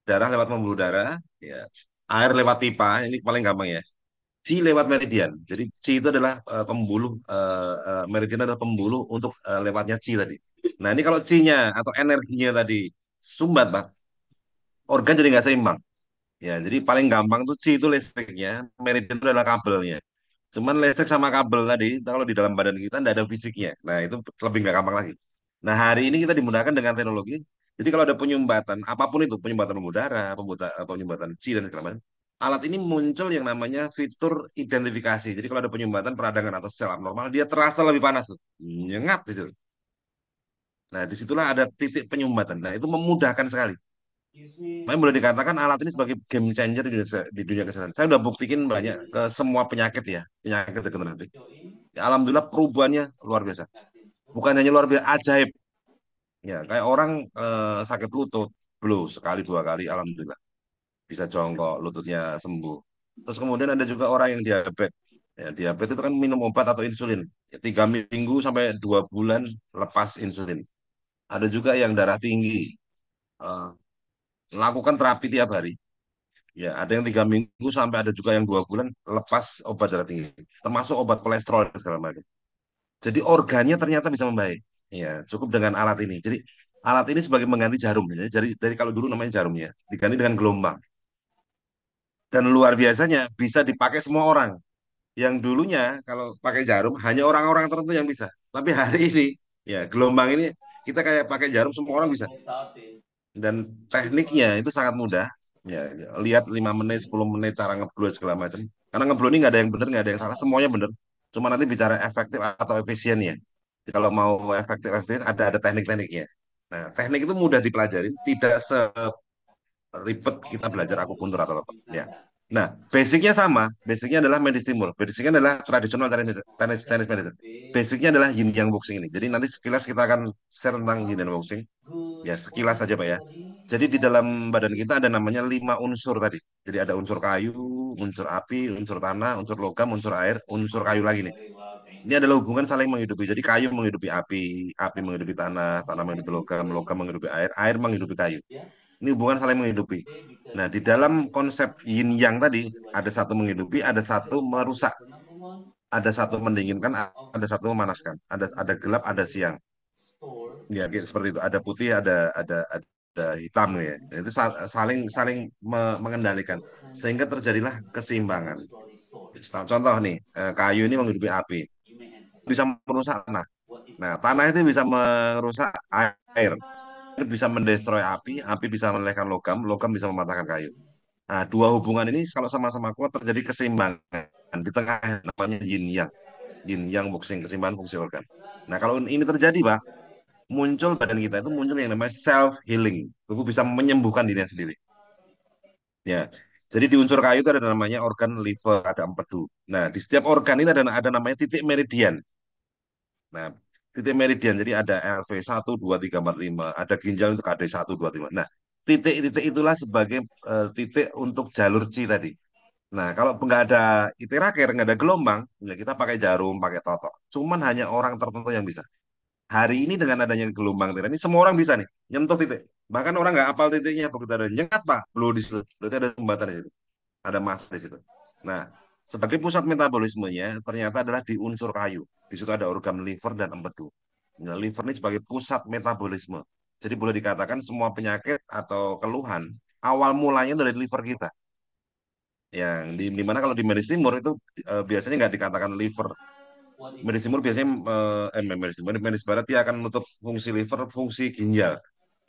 darah lewat pembuluh darah, ya. Air lewat pipa. Ini paling gampang ya. Chi lewat meridian. Jadi chi itu adalah pembuluh, meridian adalah pembuluh untuk lewatnya chi tadi. Nah ini kalau chi-nya atau energinya tadi sumbat, Pak, organ jadi nggak seimbang. Ya, jadi paling gampang tuh chi itu listriknya, meridian itu adalah kabelnya. Cuman listrik sama kabel tadi, kalau di dalam badan kita tidak ada fisiknya. Nah itu lebih nggak gampang lagi. Nah hari ini kita dimudahkan dengan teknologi. Jadi kalau ada penyumbatan, apapun itu, penyumbatan udara, penyumbatan chi dan segala macam, alat ini muncul yang namanya fitur identifikasi. Jadi kalau ada penyumbatan peradangan atau sel abnormal, dia terasa lebih panas tuh, nyengat gitu. Nah disitulah ada titik penyumbatan. Nah itu memudahkan sekali. Makanya boleh dikatakan alat ini sebagai game changer di dunia kesehatan. Saya udah buktikin banyak ke semua penyakit ya, penyakit degeneratif. Ya, alhamdulillah perubahannya luar biasa. Bukan hanya luar biasa, ajaib. Ya, kayak orang sakit lutut, flu sekali dua kali, alhamdulillah bisa jongkok, lututnya sembuh. Terus kemudian ada juga orang yang diabetes. Ya, diabetes itu kan minum obat atau insulin. Ya, 3 minggu sampai 2 bulan lepas insulin. Ada juga yang darah tinggi, eh, lakukan terapi tiap hari. Ya, ada yang 3 minggu sampai ada juga yang 2 bulan lepas obat darah tinggi, termasuk obat kolesterol dan segala macam. Jadi organnya ternyata bisa membaik. Ya, cukup dengan alat ini. Jadi alat ini sebagai mengganti jarum. Ya. Dari kalau dulu namanya jarumnya, diganti dengan gelombang. Dan luar biasanya bisa dipakai semua orang. Yang dulunya kalau pakai jarum hanya orang-orang tertentu yang bisa. Tapi hari ini, ya gelombang ini kita kayak pakai jarum semua orang bisa. Dan tekniknya itu sangat mudah. Ya, lihat 5 menit, 10 menit cara ngeblow segala macam. Karena ngeblow ini nggak ada yang benar, nggak ada yang salah, semuanya benar. Cuma nanti bicara efektif atau efisien ya. Jadi kalau mau efektif, efisien ada teknik-tekniknya. Nah, teknik itu mudah dipelajari, tidak seribet kita belajar akupuntur atau apa. Ya. Nah, basicnya sama. Basicnya adalah medistimul. Basicnya adalah tradisional Chinese medicine. Basicnya adalah yin yang boxing ini. Jadi nanti sekilas kita akan share tentang yin yang boxing. Ya, sekilas saja Pak ya. Jadi di dalam badan kita ada namanya 5 unsur tadi. Jadi ada unsur kayu, unsur api, unsur tanah, unsur logam, unsur air, unsur kayu lagi nih. Ini adalah hubungan saling menghidupi. Jadi kayu menghidupi api menghidupi tanah, tanah menghidupi logam, logam menghidupi air menghidupi kayu. Ini hubungan saling menghidupi. Nah, di dalam konsep yin yang tadi ada satu menghidupi, ada satu merusak, ada satu mendinginkan, ada satu memanaskan, ada gelap, ada siang. Ya, gitu, seperti itu. Ada putih, ada hitam ya. Dan itu saling saling mengendalikan sehingga terjadilah keseimbangan. Contoh nih, kayu ini menghidupi api, bisa merusak tanah. Nah, tanah itu bisa merusak air, bisa mendestroy api bisa melelehkan logam, logam bisa mematahkan kayu. Nah, dua hubungan ini kalau sama-sama kuat terjadi keseimbangan di tengah namanya yin yang boxing keseimbangan fungsi organ. Nah, kalau ini terjadi, Pak, muncul badan kita itu muncul yang namanya self healing. Itu bisa menyembuhkan dirinya sendiri. Ya. Jadi di unsur kayu itu ada namanya organ liver, ada empedu. Nah, di setiap organ ini ada namanya titik meridian. Nah, titik meridian jadi ada LV 1 2 3 4 5, ada ginjal untuk KD 1 2 3. Nah, titik-titik itulah sebagai titik untuk jalur C tadi. Nah, kalau nggak ada iteraker, nggak ada gelombang, ya kita pakai jarum, pakai totok. Cuman hanya orang tertentu yang bisa. Hari ini dengan adanya gelombang titik ini semua orang bisa nih nyentuh titik. Bahkan orang nggak hafal titiknya, begitu ada nyengat Pak, blow di situ. Berarti ada jembatan di situ, ada mas di situ. Nah, sebagai pusat metabolismenya ternyata adalah di unsur kayu. Di situ ada organ liver dan empedu. Nah, liver ini sebagai pusat metabolisme. Jadi boleh dikatakan semua penyakit atau keluhan awal mulanya dari liver kita. Yang di mana kalau di medis timur itu biasanya nggak dikatakan liver. Medis timur biasanya medis barat dia akan menutup fungsi liver, fungsi ginjal.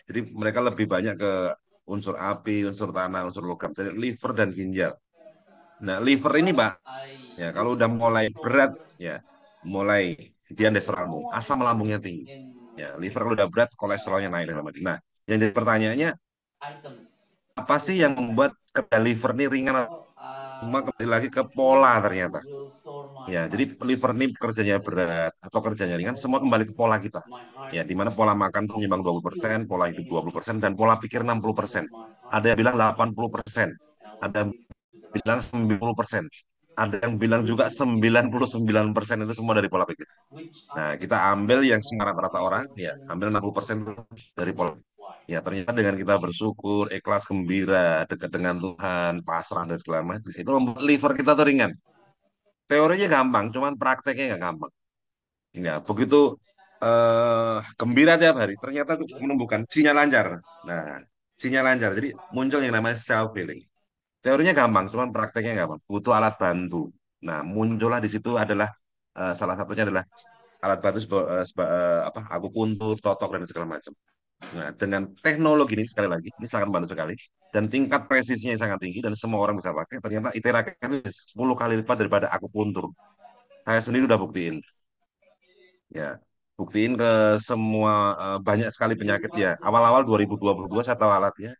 Jadi mereka lebih banyak ke unsur api, unsur tanah, unsur logam. Jadi liver dan ginjal. Nah, liver ini, Pak, ya kalau udah mulai berat, ya mulai dia kolesterol lambung, asam lambungnya tinggi. Ya, liver kalau udah berat, kolesterolnya naik. Nah, yang jadi pertanyaannya, apa sih yang membuat kerja liver ini ringan? Cuma kembali lagi ke pola ternyata. Ya, jadi liver ini kerjanya berat atau kerjanya ringan, semua kembali ke pola kita. Ya, di mana pola makan tuh menyumbang 20%, pola hidup 20%, dan pola pikir 60%. Ada yang bilang 80%, ada yang bilang 90%. Ada yang bilang juga 99% itu semua dari pola pikir. Nah, kita ambil yang semua rata-rata orang, ya, ambil 60% dari pola. Ya, ternyata dengan kita bersyukur, ikhlas, gembira, dekat dengan Tuhan, pasrah dan segala macam, itu membuat liver kita tuh ringan. Teorinya gampang, cuman prakteknya nggak gampang. Ya, begitu gembira tiap hari, ternyata itu menumbuhkan sinyal lancar. Nah, sinyal lancar, jadi muncul yang namanya self healing. Teorinya gampang, cuman prakteknya gampang. Butuh alat bantu. Nah, muncullah di situ adalah salah satunya adalah alat bantu apa? Akupuntur, totok dan segala macam. Nah, dengan teknologi ini sekali lagi, ini sangat membantu sekali dan tingkat presisinya yang sangat tinggi dan semua orang bisa pakai. Ternyata iterakan ini 10 kali lipat daripada akupuntur. Saya sendiri udah buktiin. Ya, buktiin ke semua banyak sekali penyakit ya. Awal-awal 2022 saya tahu alatnya.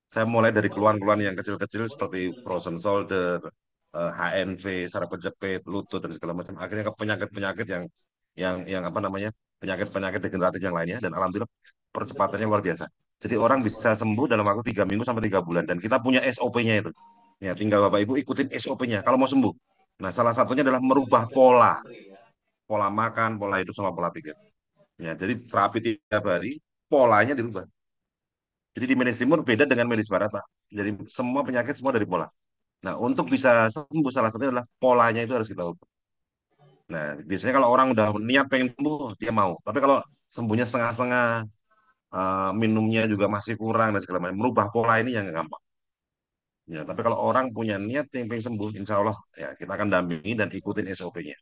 Saya mulai dari keluhan-keluhan yang kecil-kecil seperti frozen shoulder, HNV, saraf kejepit, lutut dan segala macam. Akhirnya ke penyakit-penyakit yang apa namanya? Penyakit-penyakit degeneratif yang lainnya dan alhamdulillah percepatannya luar biasa. Jadi orang bisa sembuh dalam waktu 3 minggu sampai 3 bulan dan kita punya SOP-nya itu. Ya, tinggal Bapak Ibu ikutin SOP-nya kalau mau sembuh. Nah, salah satunya adalah merubah pola, pola makan, pola hidup sama pola pikir. Ya, jadi terapi tiap hari, polanya dirubah. Jadi di medis timur beda dengan medis barat, Pak. Jadi semua penyakit semua dari pola. Nah, untuk bisa sembuh salah satunya adalah polanya itu harus kita ubah. Nah, biasanya kalau orang udah niat pengen sembuh, dia mau. Tapi kalau sembuhnya setengah-setengah, minumnya juga masih kurang dan segala macam, merubah pola ini yang gampang. Ya, tapi kalau orang punya niat yang pengen sembuh, insya Allah ya kita akan dampingi dan ikutin SOP-nya.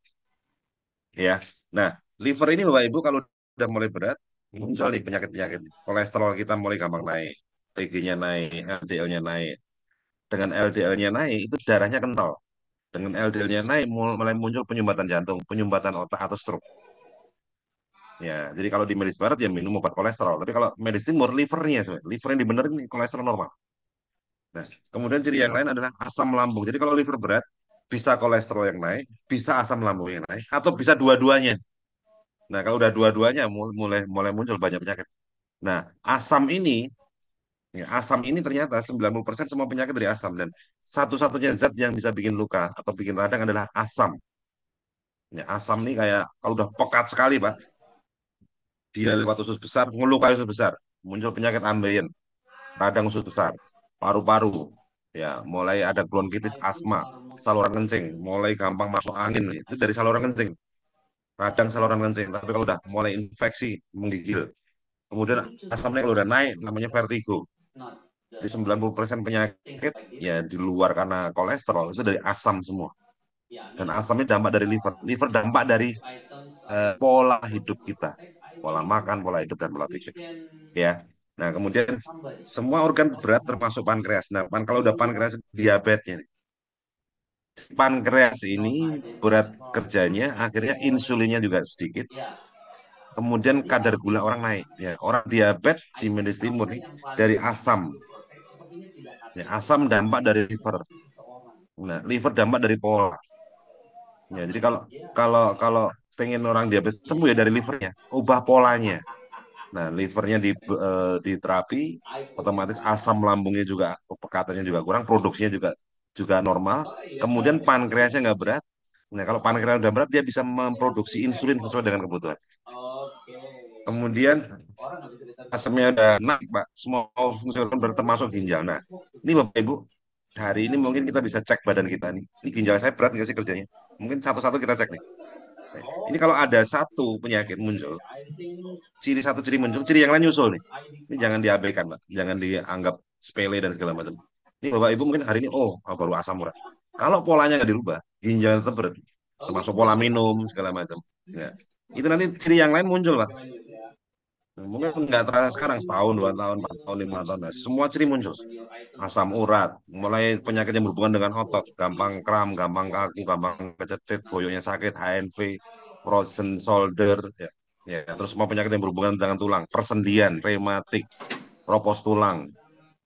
Ya, nah liver ini Bapak Ibu kalau udah mulai berat, muncul nih penyakit-penyakit. Kolesterol kita mulai gampang naik, TG-nya naik, LDL-nya naik. Dengan LDL-nya naik, itu darahnya kental. Dengan LDL-nya naik, mulai muncul penyumbatan jantung, penyumbatan otak atau stroke. Ya, jadi kalau di medis barat ya minum obat kolesterol. Tapi kalau medis timur, livernya dibenerin kolesterol normal. Nah, kemudian ciri yang lain adalah asam lambung. Jadi kalau liver berat, bisa kolesterol yang naik, bisa asam lambung yang naik, atau bisa dua-duanya. Nah, kalau udah dua-duanya mulai mulai muncul banyak penyakit. Nah, asam ini ternyata 90% semua penyakit dari asam dan satu-satunya zat yang bisa bikin luka atau bikin radang adalah asam. Ya, asam ini kayak kalau udah pekat sekali, Pak, dia lewat usus besar, ngelukai usus besar, muncul penyakit ambeien, radang usus besar, paru-paru, ya, mulai ada bronkitis, asma, saluran kencing, mulai gampang masuk angin, itu dari saluran kencing, radang saluran kencing. Tapi kalau udah mulai infeksi, menggigil, kemudian asamnya kalau udah naik, namanya vertigo. Di 90% penyakit ya di luar karena kolesterol itu dari asam semua. Dan asam ini dampak dari liver. Liver dampak dari pola hidup kita, pola makan, pola hidup dan pola pikir. Ya. Nah, kemudian semua organ berat termasuk pankreas. Nah, kalau udah pankreas diabetesnya. Pankreas ini berat kerjanya, akhirnya insulinnya juga sedikit. Kemudian kadar gula orang naik. Ya, orang diabetes di medis timur nih dari asam. Ya, asam dampak dari liver. Nah, liver dampak dari pola. Ya, jadi kalau kalau kalau pengen orang diabetes sembuh ya dari livernya, ubah polanya. Nah, livernya diterapi, otomatis asam lambungnya juga pekatannya juga kurang, produksinya juga normal. Kemudian pankreasnya nggak berat. Nah, kalau pankreas udah berat, dia bisa memproduksi insulin sesuai dengan kebutuhan. Kemudian asamnya udah naik, Pak. Semua fungsi organ termasuk ginjal. Nah, ini Bapak Ibu, hari ini mungkin kita bisa cek badan kita nih. Ini ginjal saya berat nggak sih kerjanya? Mungkin satu-satu kita cek nih. Nah, ini kalau ada satu penyakit muncul, ciri muncul, ciri yang lain nyusul nih. Ini jangan diabaikan, Pak. Jangan dianggap sepele dan segala macam. Ini Bapak Ibu mungkin hari ini, baru asam urat. Kalau polanya nggak dirubah, ginjal tetap berat. Termasuk pola minum, segala macam. Ya. Itu nanti ciri yang lain muncul, Pak. Mungkin nggak terasa sekarang, setahun, 2 tahun, 4 tahun, 5 tahun. Nah, semua ciri muncul. Asam urat, mulai penyakit yang berhubungan dengan otot, gampang kram, gampang kaku, gampang kecetit, boyoknya sakit, HNV, frozen shoulder, ya. Ya, terus semua penyakit yang berhubungan dengan tulang, persendian, rematik, ropos tulang,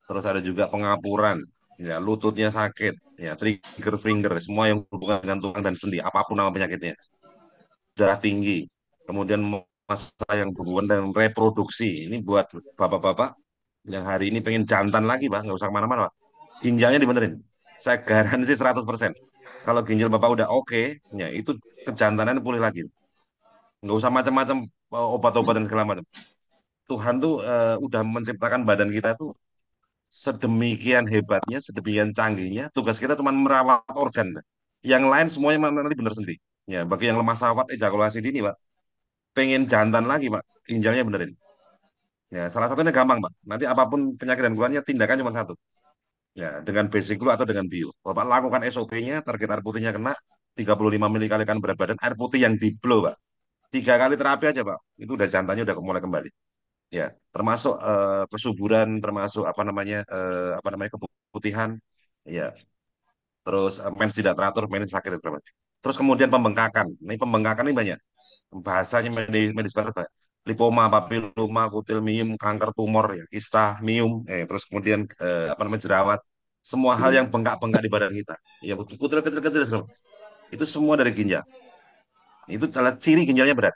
terus ada juga pengapuran, ya, lututnya sakit, ya, trigger finger, semua yang berhubungan dengan tulang dan sendi, apapun nama penyakitnya, darah tinggi, kemudian masalah yang berhubungan dengan reproduksi. Ini buat bapak-bapak yang hari ini pengen jantan lagi, Pak, nggak usah kemana-mana, Pak. Ginjalnya dibenerin. Saya garansi 100%. Kalau ginjal Bapak udah oke, ya itu kejantanan pulih lagi. Nggak usah macam-macam obat-obat dan segala macam. Tuhan tuh udah menciptakan badan kita tuh sedemikian hebatnya, sedemikian canggihnya. Tugas kita cuma merawat organ. Yang lain semuanya nanti bener sendiri. Ya, bagi yang lemah syahwat, ejakulasi dini, Pak, pengen jantan lagi, Pak, ginjalnya benerin. Ya, salah satunya gampang, Pak. Nanti apapun penyakit dan keluhannya, tindakan cuma satu. Ya, dengan basic dulu atau dengan bio. Bapak lakukan SOP-nya, target air putihnya kena, 35 mili kalikan berat badan, air putih yang di blow, Pak. 3 kali terapi aja, Pak. Itu udah jantannya udah mulai kembali. Ya, termasuk kesuburan, termasuk apa namanya keputihan, ya. Terus mens tidak teratur, mens sakit, terus kemudian pembengkakan. Ini pembengkakan ini banyak. Bahasanya medis barat, Pak. Lipoma, papiloma, kutil, miom, kanker tumor, ya, kista, miom, terus kemudian apa namanya jerawat, semua hal yang bengkak-bengkak di badan kita, ya kutil kecil-kecil, itu semua dari ginjal. Itu adalah ciri ginjalnya berat.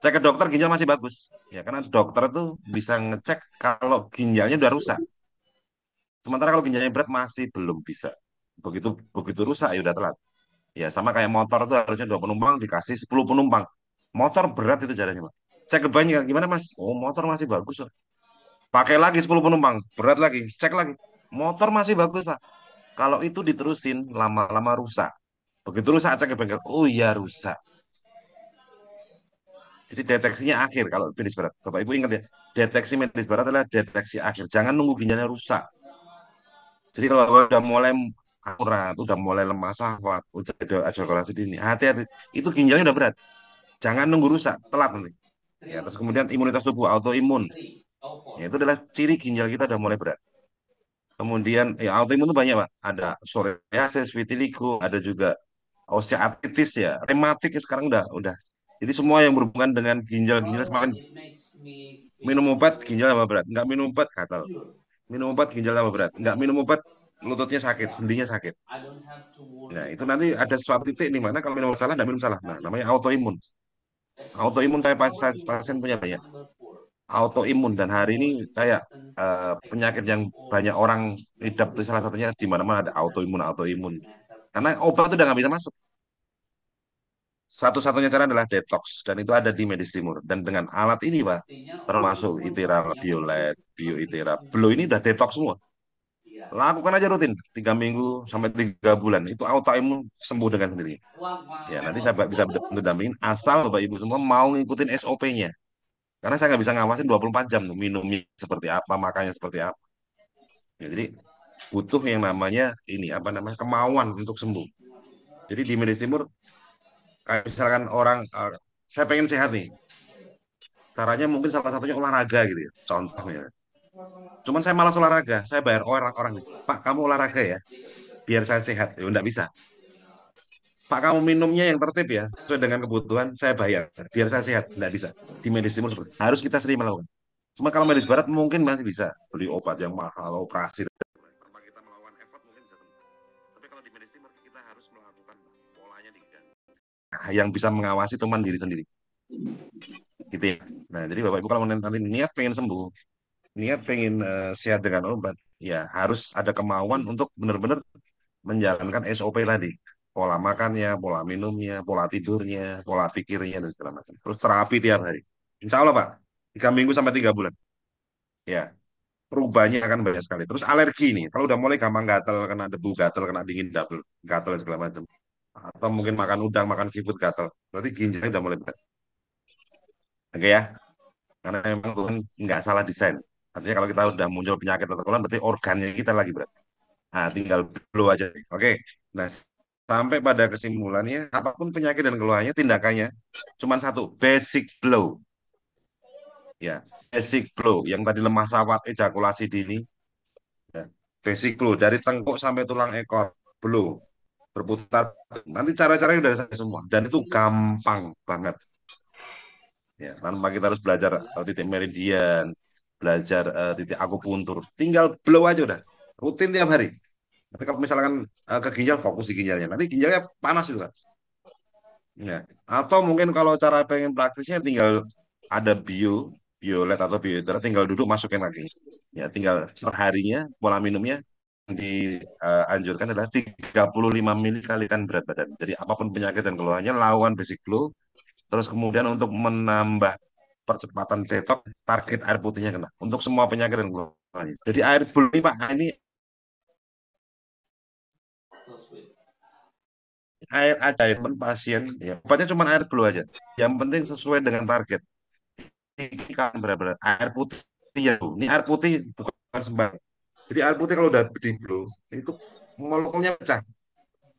Cek ke dokter ginjal masih bagus, ya karena dokter tuh bisa ngecek kalau ginjalnya udah rusak. Sementara kalau ginjalnya berat masih belum bisa. Begitu begitu rusak ya udah telat. Ya sama kayak motor tuh harusnya 2 penumpang dikasih 10 penumpang. Motor berat itu jalannya, Pak. Cek ke banyak gimana, Mas? Oh, motor masih bagus, Pak. Pakai lagi 10 penumpang, berat lagi, cek lagi. Motor masih bagus, Pak. Kalau itu diterusin lama-lama rusak. Begitu rusak cek ke bengkel. Oh iya rusak. Jadi deteksinya akhir kalau medis berat. Bapak Ibu ingat ya, deteksi medis berat adalah deteksi akhir. Jangan nunggu ginjalnya rusak. Jadi kalau udah mulai akurat, udah mulai lemah syahwat, udah ada ejakulasi dini, hati-hati. Itu ginjalnya udah berat. Jangan nunggu rusak, telat nanti. Ya, terus kemudian imunitas tubuh autoimun. Ya, itu adalah ciri ginjal kita udah mulai berat. Kemudian ya autoimun itu banyak, Pak. Ada psoriasis, vitiligo, ada juga osteoartritis ya, rematik ya sekarang udah. Jadi semua yang berhubungan dengan ginjal semakin minum obat ginjal tambah berat, nggak minum obat gatal. Minum obat ginjal tambah berat, nggak minum obat lututnya sakit, sendinya sakit. Nah, itu nanti ada suatu titik di mana kalau minum salah, nggak minum salah. Nah, namanya autoimun. Autoimun saya pasien punya banyak. Autoimun dan hari ini kayak penyakit yang banyak orang idap itu salah satunya di mana-mana ada autoimun. Karena obat itu udah nggak bisa masuk. Satu-satunya cara adalah detox dan itu ada di Medis Timur. Dan dengan alat ini, Pak, termasuk Itiral, Biolet, Bioitera, Belo ini udah detox semua. Lakukan aja rutin 3 minggu sampai 3 bulan itu autoimun sembuh dengan sendirinya. Ya nanti saya bisa mendampingin asal Bapak Ibu semua mau ngikutin SOP-nya. Karena saya nggak bisa ngawasin 24 jam tuh, minumnya seperti apa, makannya seperti apa. Ya, jadi butuh yang namanya ini apa namanya kemauan untuk sembuh. Jadi di Medis Timur kayak misalkan orang saya pengen sehat nih. Caranya mungkin salah satunya olahraga gitu ya. Contohnya. Cuman saya malas olahraga. Saya bayar orang-orang nih. Pak, kamu olahraga ya. Biar saya sehat. Ya enggak bisa. Pak, kamu minumnya yang tertib ya. Sesuai dengan kebutuhan, saya bayar. Biar saya sehat. Enggak bisa. Di Medis Timur seperti itu. Harus kita sering melakukan. Cuma kalau medis barat mungkin masih bisa. Beli obat yang mahal, operasi. Tanpa kita melakukan effort mungkin bisa sembuh. Tapi kalau di Medis Timur kita harus melakukan polanya diganti. Nah, yang bisa mengawasi teman diri sendiri. Gitu ya. Nah, jadi Bapak Ibu kalau nanti niat pengen sembuh, niat pengen sehat dengan obat, ya harus ada kemauan untuk benar-benar menjalankan SOP tadi. Pola makannya, pola minumnya, pola tidurnya, pola pikirnya, dan segala macam. Terus terapi tiap hari. Insya Allah, Pak, 3 minggu sampai 3 bulan. Ya, perubahannya akan banyak sekali. Terus alergi nih, kalau udah mulai gampang gatal, kena debu gatal, kena dingin gatal, gatal segala macam. Atau mungkin makan udang, makan seafood gatal. Berarti ginjalnya udah mulai berat. Oke ya, karena memang Tuhan nggak salah desain. Artinya kalau kita udah muncul penyakit atau kelainan, berarti organnya kita lagi berat. Nah, tinggal blow aja. Oke. Nah, sampai pada kesimpulannya, apapun penyakit dan keluhannya, tindakannya cuma satu, basic blow. Ya, basic blow. Yang tadi lemah sawat, ejakulasi dini, ya. Basic blow dari tengkuk sampai tulang ekor, blow, berputar. Nanti cara-caranya udah saya semua. Dan itu gampang banget. Ya, tanpa kita harus belajar titik meridian, belajar titik akupuntur. Tinggal blow aja udah. Rutin tiap hari. Tapi kalau misalkan ke ginjal, fokus di ginjalnya. Nanti ginjalnya panas itu kan. Ya. Atau mungkin kalau cara pengen praktisnya tinggal ada biolet atau bioetera, tinggal duduk masukin lagi. Ya, tinggal perharinya pola minumnya dianjurkan adalah 35 mili kalikan berat badan. Jadi apapun penyakit dan keluhannya lawan basic flow. Terus kemudian untuk menambah percepatan detox, target air putihnya kena. Untuk semua penyakit dan keluhannya. Jadi air blue ini Pak, ini air ajaib pasien ya obatnya cuma air blue aja yang penting sesuai dengan target ini kan benar-benar air putih ya Bu. Ini air putih bukan sembarang jadi air putih kalau udah di blue itu molekulnya pecah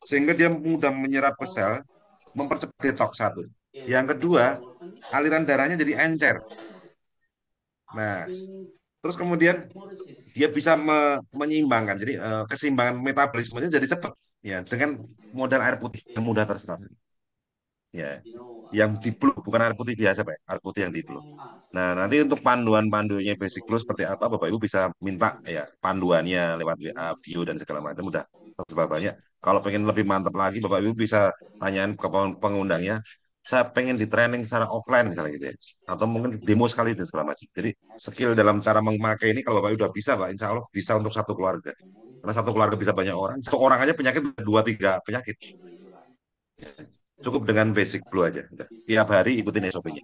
sehingga dia mudah menyerap ke sel mempercepat detox satu yang kedua aliran darahnya jadi encer nah terus kemudian dia bisa menyeimbangkan jadi keseimbangan metabolismenya jadi cepat ya dengan modal air putih yang mudah terserap ya yang di blue bukan air putih biasa Pak air putih yang di blue nah nanti untuk panduan-panduannya basic blue seperti apa Bapak Ibu bisa minta ya panduannya lewat WA video dan segala macam udah tersebar banyak kalau pengen lebih mantap lagi Bapak Ibu bisa tanyain ke pengundangnya saya pengen di training secara offline misalnya gitu ya atau mungkin demo sekali dan segala macam jadi skill dalam cara memakai ini kalau Bapak Ibu udah bisa Pak Insya Allah bisa untuk satu keluarga karena satu keluarga bisa banyak orang satu orang aja penyakit 2-3 penyakit cukup dengan basic blue aja. Tiap hari ikutin SOP-nya.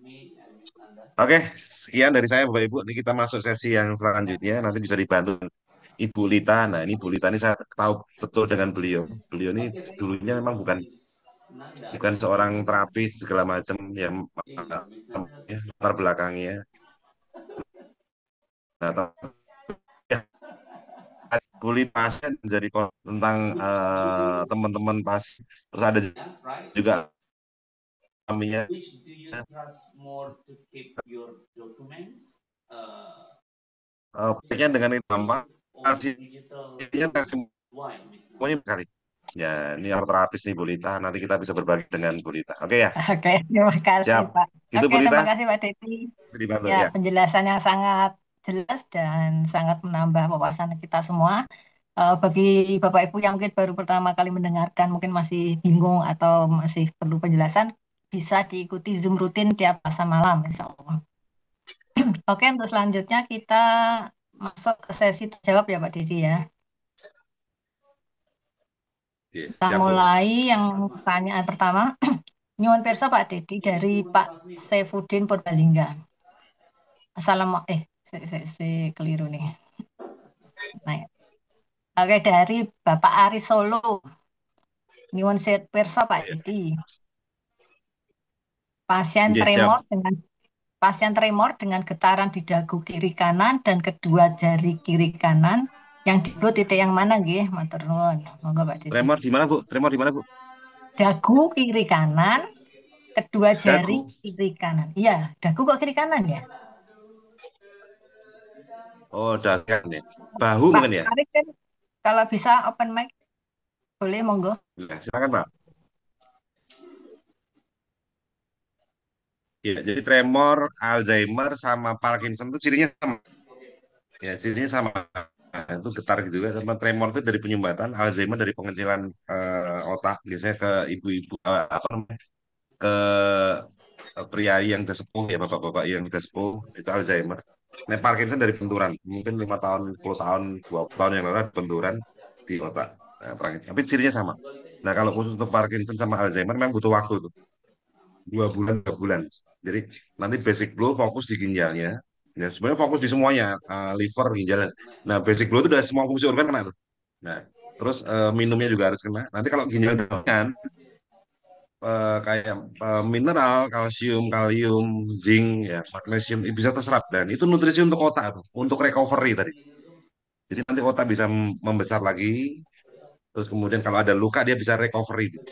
Oke, sekian dari saya Bapak Ibu. Ini kita masuk sesi yang selanjutnya. Nanti bisa dibantu Ibu Lita. Nah, ini Ibu Lita ini saya tahu betul dengan beliau. Beliau ini dulunya memang bukan seorang terapis segala macam yang latar belakangnya. Nah, kulit pasien menjadi tentang teman-teman pasien. Terus ada juga suaminya baiknya dengan itu gampang hasilnya semuanya sekali. Ya, ini yang terapis nih Bu Lita. Nanti kita bisa berbagi dengan Bu Lita. Oke ya? Oke, terima kasih Siap. Pak. Itu Oke, Bu Lita. terima kasih Pak Dedi. Dibantu Ya, ya. penjelasan yang sangat jelas dan sangat menambah wawasan kita semua. Bagi Bapak Ibu yang mungkin baru pertama kali mendengarkan, mungkin masih bingung atau masih perlu penjelasan, bisa diikuti Zoom rutin tiap Selasa malam, insya Allah. Oke, untuk selanjutnya kita masuk ke sesi terjawab ya Pak Dedi ya. Kita Siap, Bu. mulai yang pertanyaan pertama. Nyuwun pirsa Pak Dedi dari Pak Saifuddin Purbalingga. Assalamualaikum, keliru nih. Nah, oke, dari Bapak Ari Solo. Nyuwun pirsa Pak Dedi. Pasien Iya, tremor siap. dengan getaran di dagu kiri kanan dan kedua jari kiri kanan yang di perut titik yang mana nggih? Matur nuwun. Monggo Pak Dedi. Tremor di mana, Bu? Tremor di mana, Bu? Dagu kiri kanan, kedua jari Dagu. kiri kanan. Iya, dagu kok kiri kanan ya? Oh, dagan ya. Bahu Pak mungkin ya? Arif kan kalau bisa open mic boleh monggo. Ya, silakan, Pak. Ya, jadi tremor, Alzheimer sama Parkinson itu cirinya sama. Ya, cirinya sama. Nah, itu getar gitu ya. Sama tremor itu dari penyumbatan, Alzheimer dari pengecilan otak biasanya ke ibu-ibu apa namanya? Ke pria yang udah sepuh ya, bapak-bapak yang udah sepuh itu Alzheimer. Nah, Parkinson dari benturan, mungkin 5 tahun, 10 tahun, 20 tahun yang lalu ada benturan di otak. Nah, Parkinson. Tapi cirinya sama. Nah, kalau khusus untuk Parkinson sama Alzheimer memang butuh waktu tuh. 2 bulan, 3 bulan. Jadi nanti basic blow fokus di ginjalnya. Ya, sebenarnya fokus di semuanya, liver, ginjal. Nah, basic blow itu udah semua fungsi organ kena tuh. Nah, terus minumnya juga harus kena. Nanti kalau ginjal dominan, kayak mineral, kalsium, kalium, zinc, ya, magnesium itu bisa terserap dan itu nutrisi untuk otak tuh, untuk recovery tadi. Jadi nanti otak bisa membesar lagi, terus kemudian kalau ada luka dia bisa recovery itu.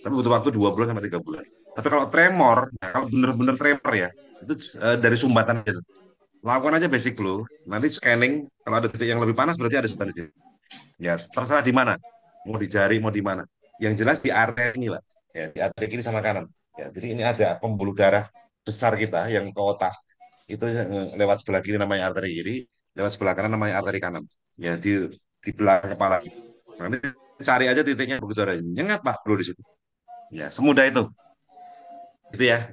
Tapi butuh waktu 2 bulan sampai 3 bulan. Tapi kalau tremor, nah kalau bener-bener tremor ya, itu dari sumbatan aja. Lakukan aja basic dulu, nanti scanning, kalau ada titik yang lebih panas berarti ada sumbatan itu. Ya, terserah di mana. Mau di jari, mau di mana. Yang jelas di arteri ini, Pak. Ya, di arteri kiri sama kanan. Ya, jadi ini ada pembuluh darah besar kita yang ke otak. Itu lewat sebelah kiri namanya arteri kiri, lewat sebelah kanan namanya arteri kanan. Ya, di belakang kepala. Nanti cari aja titiknya begitu ada nyengat, Pak, perlu di situ. Ya, semudah itu. Itu ya.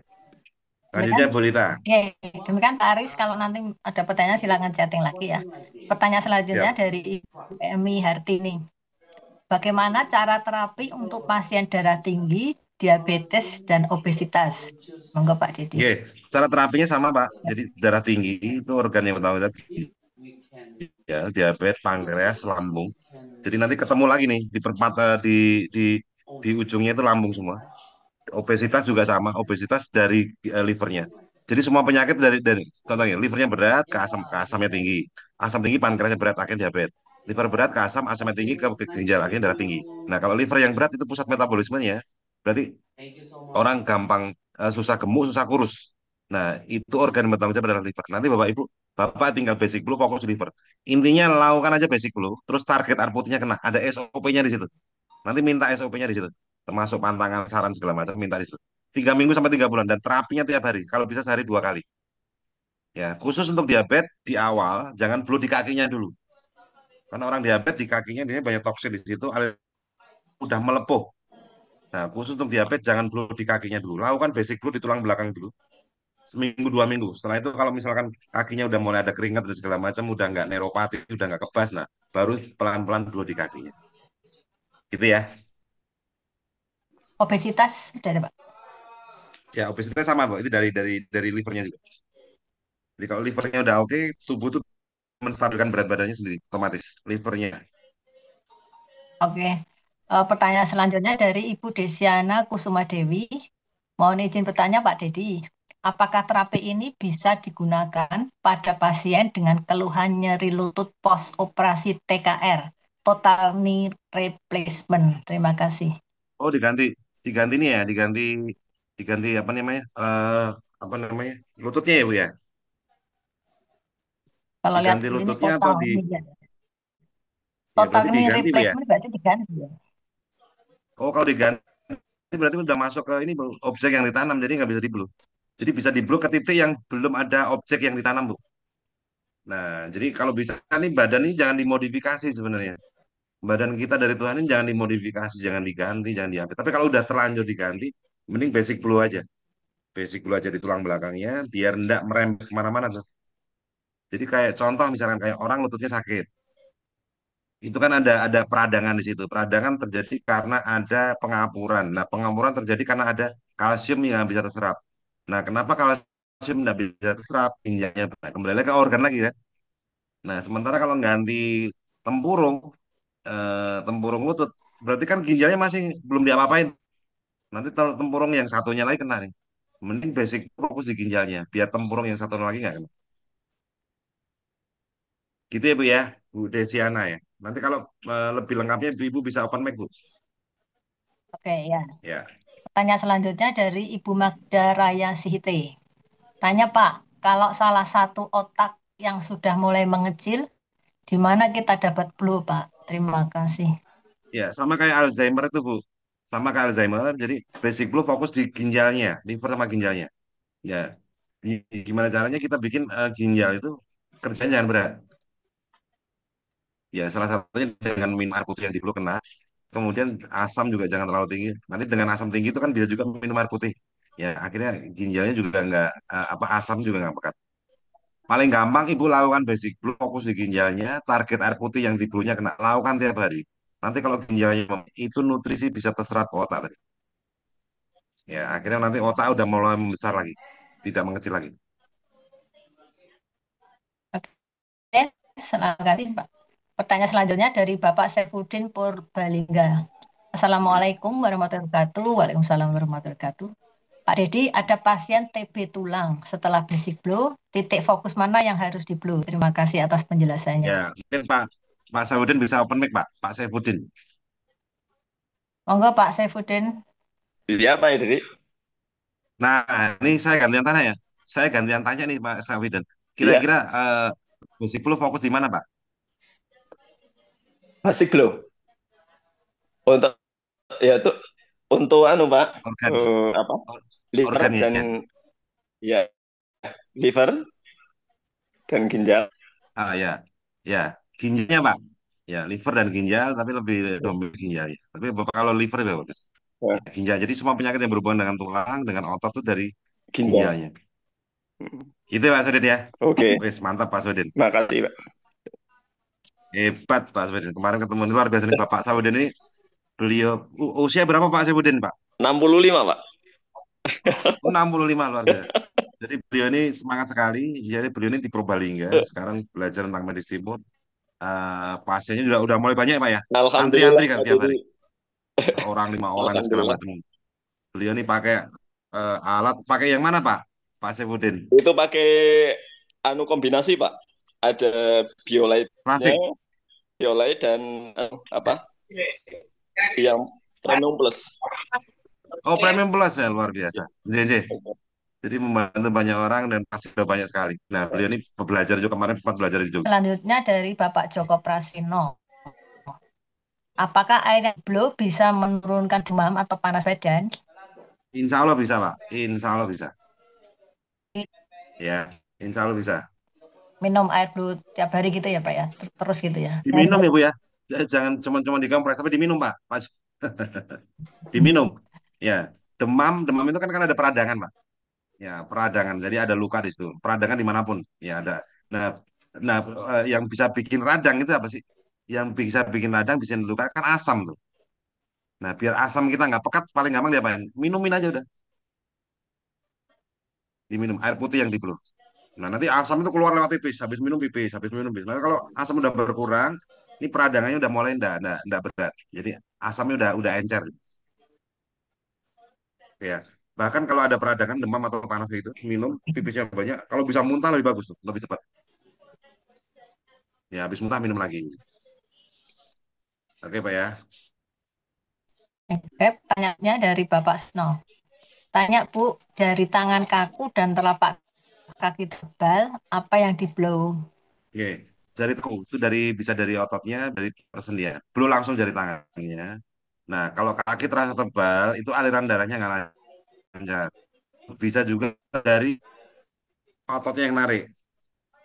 Lanjutnya Bu Lita. Oke, demikian Pak Aris. Kalau nanti ada pertanyaan silakan chatting lagi ya. Pertanyaan selanjutnya Siap. dari Ibu Emi Hartini. Bagaimana cara terapi untuk pasien darah tinggi, diabetes, dan obesitas? Monggo Pak Dedi. Oke, cara terapinya sama Pak. Jadi darah tinggi itu organ yang pertama ya, diabetes, pankreas, lambung. Jadi nanti ketemu lagi nih di perempatan di ujungnya itu lambung semua. Obesitas juga sama, obesitas dari livernya. Jadi semua penyakit dari contohnya livernya berat ke asamnya tinggi, asam tinggi pankreasnya berat akhirnya diabetes. Liver berat ke asam, asamnya tinggi ke ginjal akhirnya darah tinggi. Nah kalau liver yang berat itu pusat metabolismenya, berarti orang gampang susah gemuk, susah kurus. Nah itu organ yang bertanggung jawab adalah liver. Nanti bapak tinggal basic dulu fokus di liver. Intinya lakukan aja basic dulu, terus target outputnya kena. Ada SOP-nya di situ. Nanti minta SOP-nya di situ, termasuk pantangan, saran segala macam minta di situ. 3 minggu sampai 3 bulan dan terapinya tiap hari. Kalau bisa sehari 2 kali. Ya, khusus untuk diabetes di awal jangan blow di kakinya dulu. Karena orang diabetes di kakinya dia banyak toksin di situ, udah melepuh. Nah, khusus untuk diabetes jangan blow di kakinya dulu. Lakukan basic blow di tulang belakang dulu. Seminggu 2 minggu. Setelah itu kalau misalkan kakinya udah mulai ada keringat dan segala macam, udah nggak neuropati, udah nggak kebas, nah baru pelan-pelan blow di kakinya. Gitu ya. Obesitas sudah ada Pak. Ya, obesitas sama, Pak. Itu dari livernya juga. Jadi kalau livernya udah oke, tubuh tuh menstabilkan berat badannya sendiri, otomatis livernya. Oke. Pertanyaan selanjutnya dari Ibu Desiana Kusuma Dewi. Mohon izin bertanya Pak Dedi, apakah terapi ini bisa digunakan pada pasien dengan keluhan nyeri lutut post operasi TKR, total knee replacement? Terima kasih. Oh, diganti ini ya, diganti Diganti apa namanya? Apa namanya? Lututnya ya, Bu ya? Kalau lihat Diganti ini lututnya atau total di knee, ya. ya Total berarti knee diganti, Bu ya? replacement berarti diganti ya. Oh, kalau diganti berarti udah masuk ke ini, Bu, objek yang ditanam, jadi nggak bisa di-blue. Jadi bisa di-blue ke titik yang belum ada objek yang ditanam, Bu. Nah, jadi kalau bisa nih badan ini jangan dimodifikasi sebenarnya. Badan kita dari Tuhan ini jangan dimodifikasi, jangan diganti, jangan diambil. Tapi kalau udah terlanjur diganti, mending basic blue aja. Basic blue aja di tulang belakangnya, biar ndak merembet kemana-mana tuh. Jadi kayak contoh misalkan kayak orang lututnya sakit, itu kan ada peradangan di situ. Peradangan terjadi karena ada pengapuran. Nah, pengapuran terjadi karena ada kalsium yang nggak bisa terserap. Nah, kenapa kalsium nggak bisa terserap? Ginjalnya. Nah, kembali lagi ke organ lagi kan. Nah, sementara kalau ganti tempurung, tempurung lutut, berarti kan ginjalnya masih belum diapa-apain. Nanti tempurung yang satunya lagi kena nih. Mending basic fokus di ginjalnya, biar tempurung yang satu lagi nggak kena. Gitu ya Bu ya, Bu Desiana ya. Nanti kalau lebih lengkapnya Ibu bisa open mic Bu. Oke ya. Ya. Pertanyaan selanjutnya dari Ibu Magda Raya Sihite. Tanya Pak, kalau salah satu otak yang sudah mulai mengecil, di mana kita dapat blue Pak? Terima kasih. Ya, sama kayak Alzheimer itu Bu. Sama kayak Alzheimer, jadi basic blue fokus di ginjalnya, liver sama ginjalnya. Ya, gimana caranya kita bikin ginjal itu kerjanya jangan berat. Ya, salah satunya dengan minum air putih yang di blue kena. Kemudian asam juga jangan terlalu tinggi. Nanti dengan asam tinggi itu kan bisa juga minum air putih. Ya, akhirnya ginjalnya juga nggak apa asam juga nggak pekat. Paling gampang ibu lakukan basic blue fokus di ginjalnya, target air putih yang di blue-nya kena. Lakukan tiap hari. Nanti kalau ginjalnya itu nutrisi bisa terserap ke otak tadi. Ya, akhirnya nanti otak udah mulai membesar lagi, tidak mengecil lagi. Oke, selamat kasih Pak. Pertanyaan selanjutnya dari Bapak Saifuddin Purbalingga. Assalamualaikum warahmatullahi wabarakatuh. Waalaikumsalam warahmatullahi wabarakatuh. Pak Dedi, ada pasien TB tulang. Setelah basic blow, titik fokus mana yang harus di blow? Terima kasih atas penjelasannya. Ya, mungkin Pak Saifuddin bisa open mic Pak, Pak Saifuddin. Monggo Pak Saifuddin. Iya Pak Dedi. Nah, ini saya gantian tanya ya. Saya gantian tanya nih Pak Saifuddin. Iya, Kira-kira basic blue fokus di mana Pak? basic blow. Untuk ya itu untuk anu Pak, Organ, apa? Liver organ dan ya. ya liver dan ginjal. Ya, ya, ginjalnya Pak. Ya, liver dan ginjal, tapi lebih dominan ginjal ya. Tapi Bapak kalau liver ya bagus. Ya, Ya, ginjal. Jadi semua penyakit yang berhubungan dengan tulang, dengan otot itu dari ginjal. ginjalnya. Gitu Pak Sudin ya. Oke, Wes, mantap Pak Sudin. makasih Pak. Hebat Pak Sudin. Kemarin ketemu luar biasa nih Bapak Sudin ini. Beliau usia berapa Pak Sudin Pak? 65 Pak. 65 luar biasa. Jadi beliau ini semangat sekali. Jadi beliau ini di Purbalingga. Sekarang belajar tentang medis timur. Pasiennya juga udah mulai banyak Pak ya. Alhamdulillah Antri-antri kan Pak tiap Dedi. hari. Orang 5 orang segala Alhamdulillah. macam. Beliau ini pakai alat. Pakai yang mana Pak? Pak Saifuddin. Itu pakai anu kombinasi Pak. Ada Klasik. Biolite dan apa? Yang premium plus. Oh, Premium Plus ya luar biasa. JJ. Jadi membantu banyak orang dan pasti sudah banyak sekali. Nah, beliau ini belajar juga kemarin sempat belajar di Jogja. Selanjutnya dari Bapak Joko Prasino. Apakah air yang blow bisa menurunkan demam atau panas badan? Insya Allah bisa, Pak. Insya Allah bisa. Ya, insya Allah bisa. Minum air blow tiap hari gitu ya Pak ya? Terus gitu ya? Diminum ya, Bu ya. Jangan cuma dikompres, tapi diminum, Pak. Pas. Diminum. Ya, demam itu kan ada peradangan, Pak. Ya, peradangan. Jadi ada luka di situ. Peradangan dimanapun. Ya, ada. Nah, nah, yang bisa bikin radang itu apa sih? Yang bisa bikin radang, bisa luka kan asam tuh. Nah, biar asam kita nggak pekat, paling gampang diapain? Minumin aja udah. Diminum air putih yang di-blend. Nah, nanti asam itu keluar lewat pipis, habis minum pipis, habis minum pipis. Nah, kalau asam udah berkurang, ini peradangannya udah mulai enggak berat. Jadi asamnya udah encer. Ya. Bahkan kalau ada peradangan demam atau panas gitu, minum pipisnya banyak. Kalau bisa muntah lebih bagus tuh, lebih cepat. Ya, habis muntah minum lagi. Oke, Pak ya. Pertanyaannya dari Bapak Sno. Tanya Bu, jari tangan kaku dan telapak kaki tebal, apa yang di blow? Oke, jari tengkuk itu bisa dari ototnya, dari persendian. Belum langsung jari tangannya. Nah, kalau kaki terasa tebal, itu aliran darahnya nggak lancar. Bisa juga dari ototnya yang narik.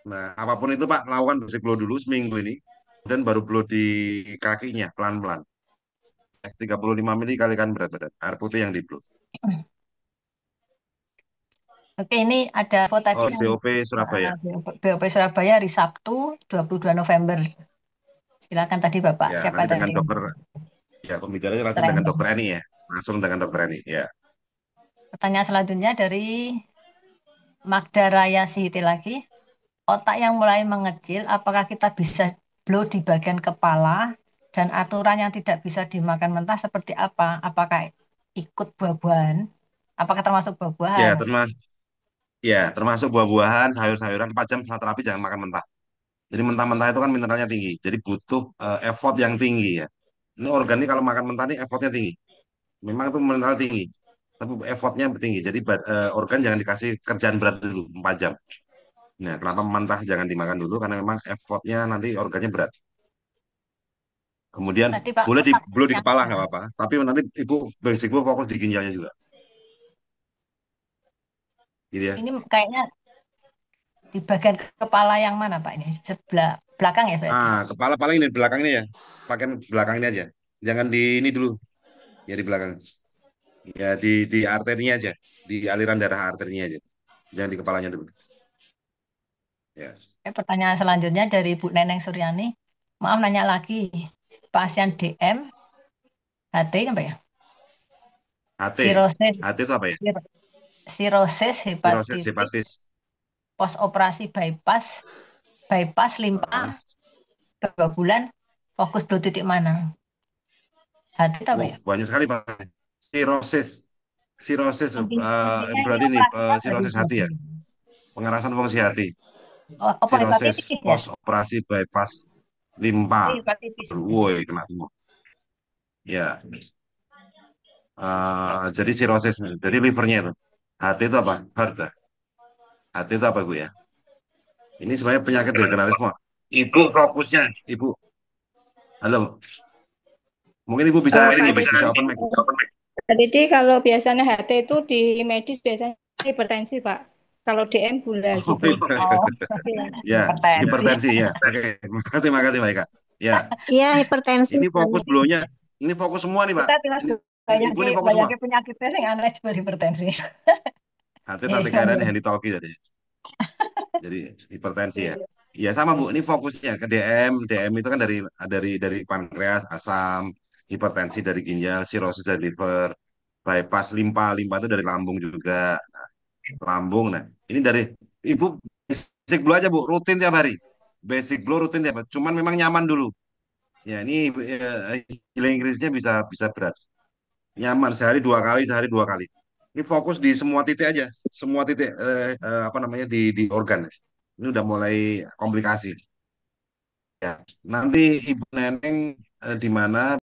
Nah, apapun itu Pak, lakukan basic blow dulu seminggu ini, dan baru blow di kakinya pelan-pelan. 35 mili kalikan berat badan. Air putih yang di blow. Oke, ini ada info tadi Oh, yang BOP Surabaya. BOP Surabaya hari Sabtu 22 November. Silakan tadi Bapak, Ya, siapa nanti dengan tadi? dokter, ya pembicaranya langsung dengan dokter Eni ya. Langsung dengan dokter Eni, ya. Pertanyaan selanjutnya dari Magda Raya Sihiti lagi. Otak yang mulai mengecil, apakah kita bisa blow di bagian kepala? Dan aturan yang tidak bisa dimakan mentah seperti apa? Apakah ikut buah-buahan? Apakah termasuk Ya, buah-buahan? termasuk buah-buahan, sayur-sayuran 4 jam setelah terapi jangan makan mentah. Jadi mentah-mentah itu kan mineralnya tinggi. Jadi butuh effort yang tinggi ya. Ini organ ini kalau makan mentah ini effortnya tinggi. Memang itu mineral tinggi, tapi effortnya tinggi. Jadi organ jangan dikasih kerjaan berat dulu 4 jam. Nah, kenapa mentah jangan dimakan dulu? Karena memang effortnya nanti organnya berat. Kemudian Tadi Pak, boleh di blow di yang kepala nggak apa-apa. Tapi nanti ibu basic blow fokus di ginjalnya juga. Gitu ya. ini kayaknya di bagian kepala yang mana Pak ini? Sebelah belakang ya berarti? Kepala paling ini di belakang ini ya. Pakai belakang ini aja. Jangan di ini dulu. Ya di belakang. Ya di arterinya aja. Di aliran darah arterinya aja. Jangan di kepalanya dulu. Ya. Pertanyaan selanjutnya dari Bu Neneng Suryani. Maaf nanya lagi. Pasien DM, HT apa ya? HT. Sirosis, HT itu apa ya? sirosis Sirosis hepatitis, hepatis. pos operasi bypass limpa 2 bulan, fokus blood titik mana? HT itu apa ya? Banyak sekali Pak. Sirosis Intinya berarti ini operasinya sirosis hati ya. Pengerasan fungsi hati. apa Sirosis hepatitis ya? pos operasi bypass limpa. Hepatitis. Woi, kena semua. Ya. Jadi sirosis, jadi livernya itu. Hati itu apa? Heart. Hati itu apa Bu ya? Ini sebenarnya penyakit degeneratif. Ibu fokusnya, Ibu. Halo. Mungkin Ibu bisa ini Bu, bisa open mic. Jadi kalau biasanya HT itu di medis biasanya hipertensi Pak. Kalau DM gula gitu. Ya, hipertensi ya. Oke, makasih Mbak Eka. Ya. Iya, hipertensi. Ini fokus blow-nya. Ini fokus semua nih, Pak. Ibu ini fokus semua. Penyakitnya sih aneh seperti hipertensi. Hati tadi karen yang ditolki tadi. Jadi hipertensi ya. Iya sama Bu, ini fokusnya ke DM. DM itu kan dari pankreas, asam, hipertensi dari ginjal, sirosis dari liver, bypass limpa itu dari lambung juga. Nah, lambung. Nah, ini dari Ibu basic blow aja Bu, rutin tiap hari. Basic blow rutin tiap hari. Cuman memang nyaman dulu. Ya, ini healing increase-nya bisa berat. Nyaman sehari 2 kali, sehari 2 kali. Ini fokus di semua titik aja, semua titik apa namanya di organ. Ini udah mulai komplikasi. Ya, nanti Ibu Neneng di mana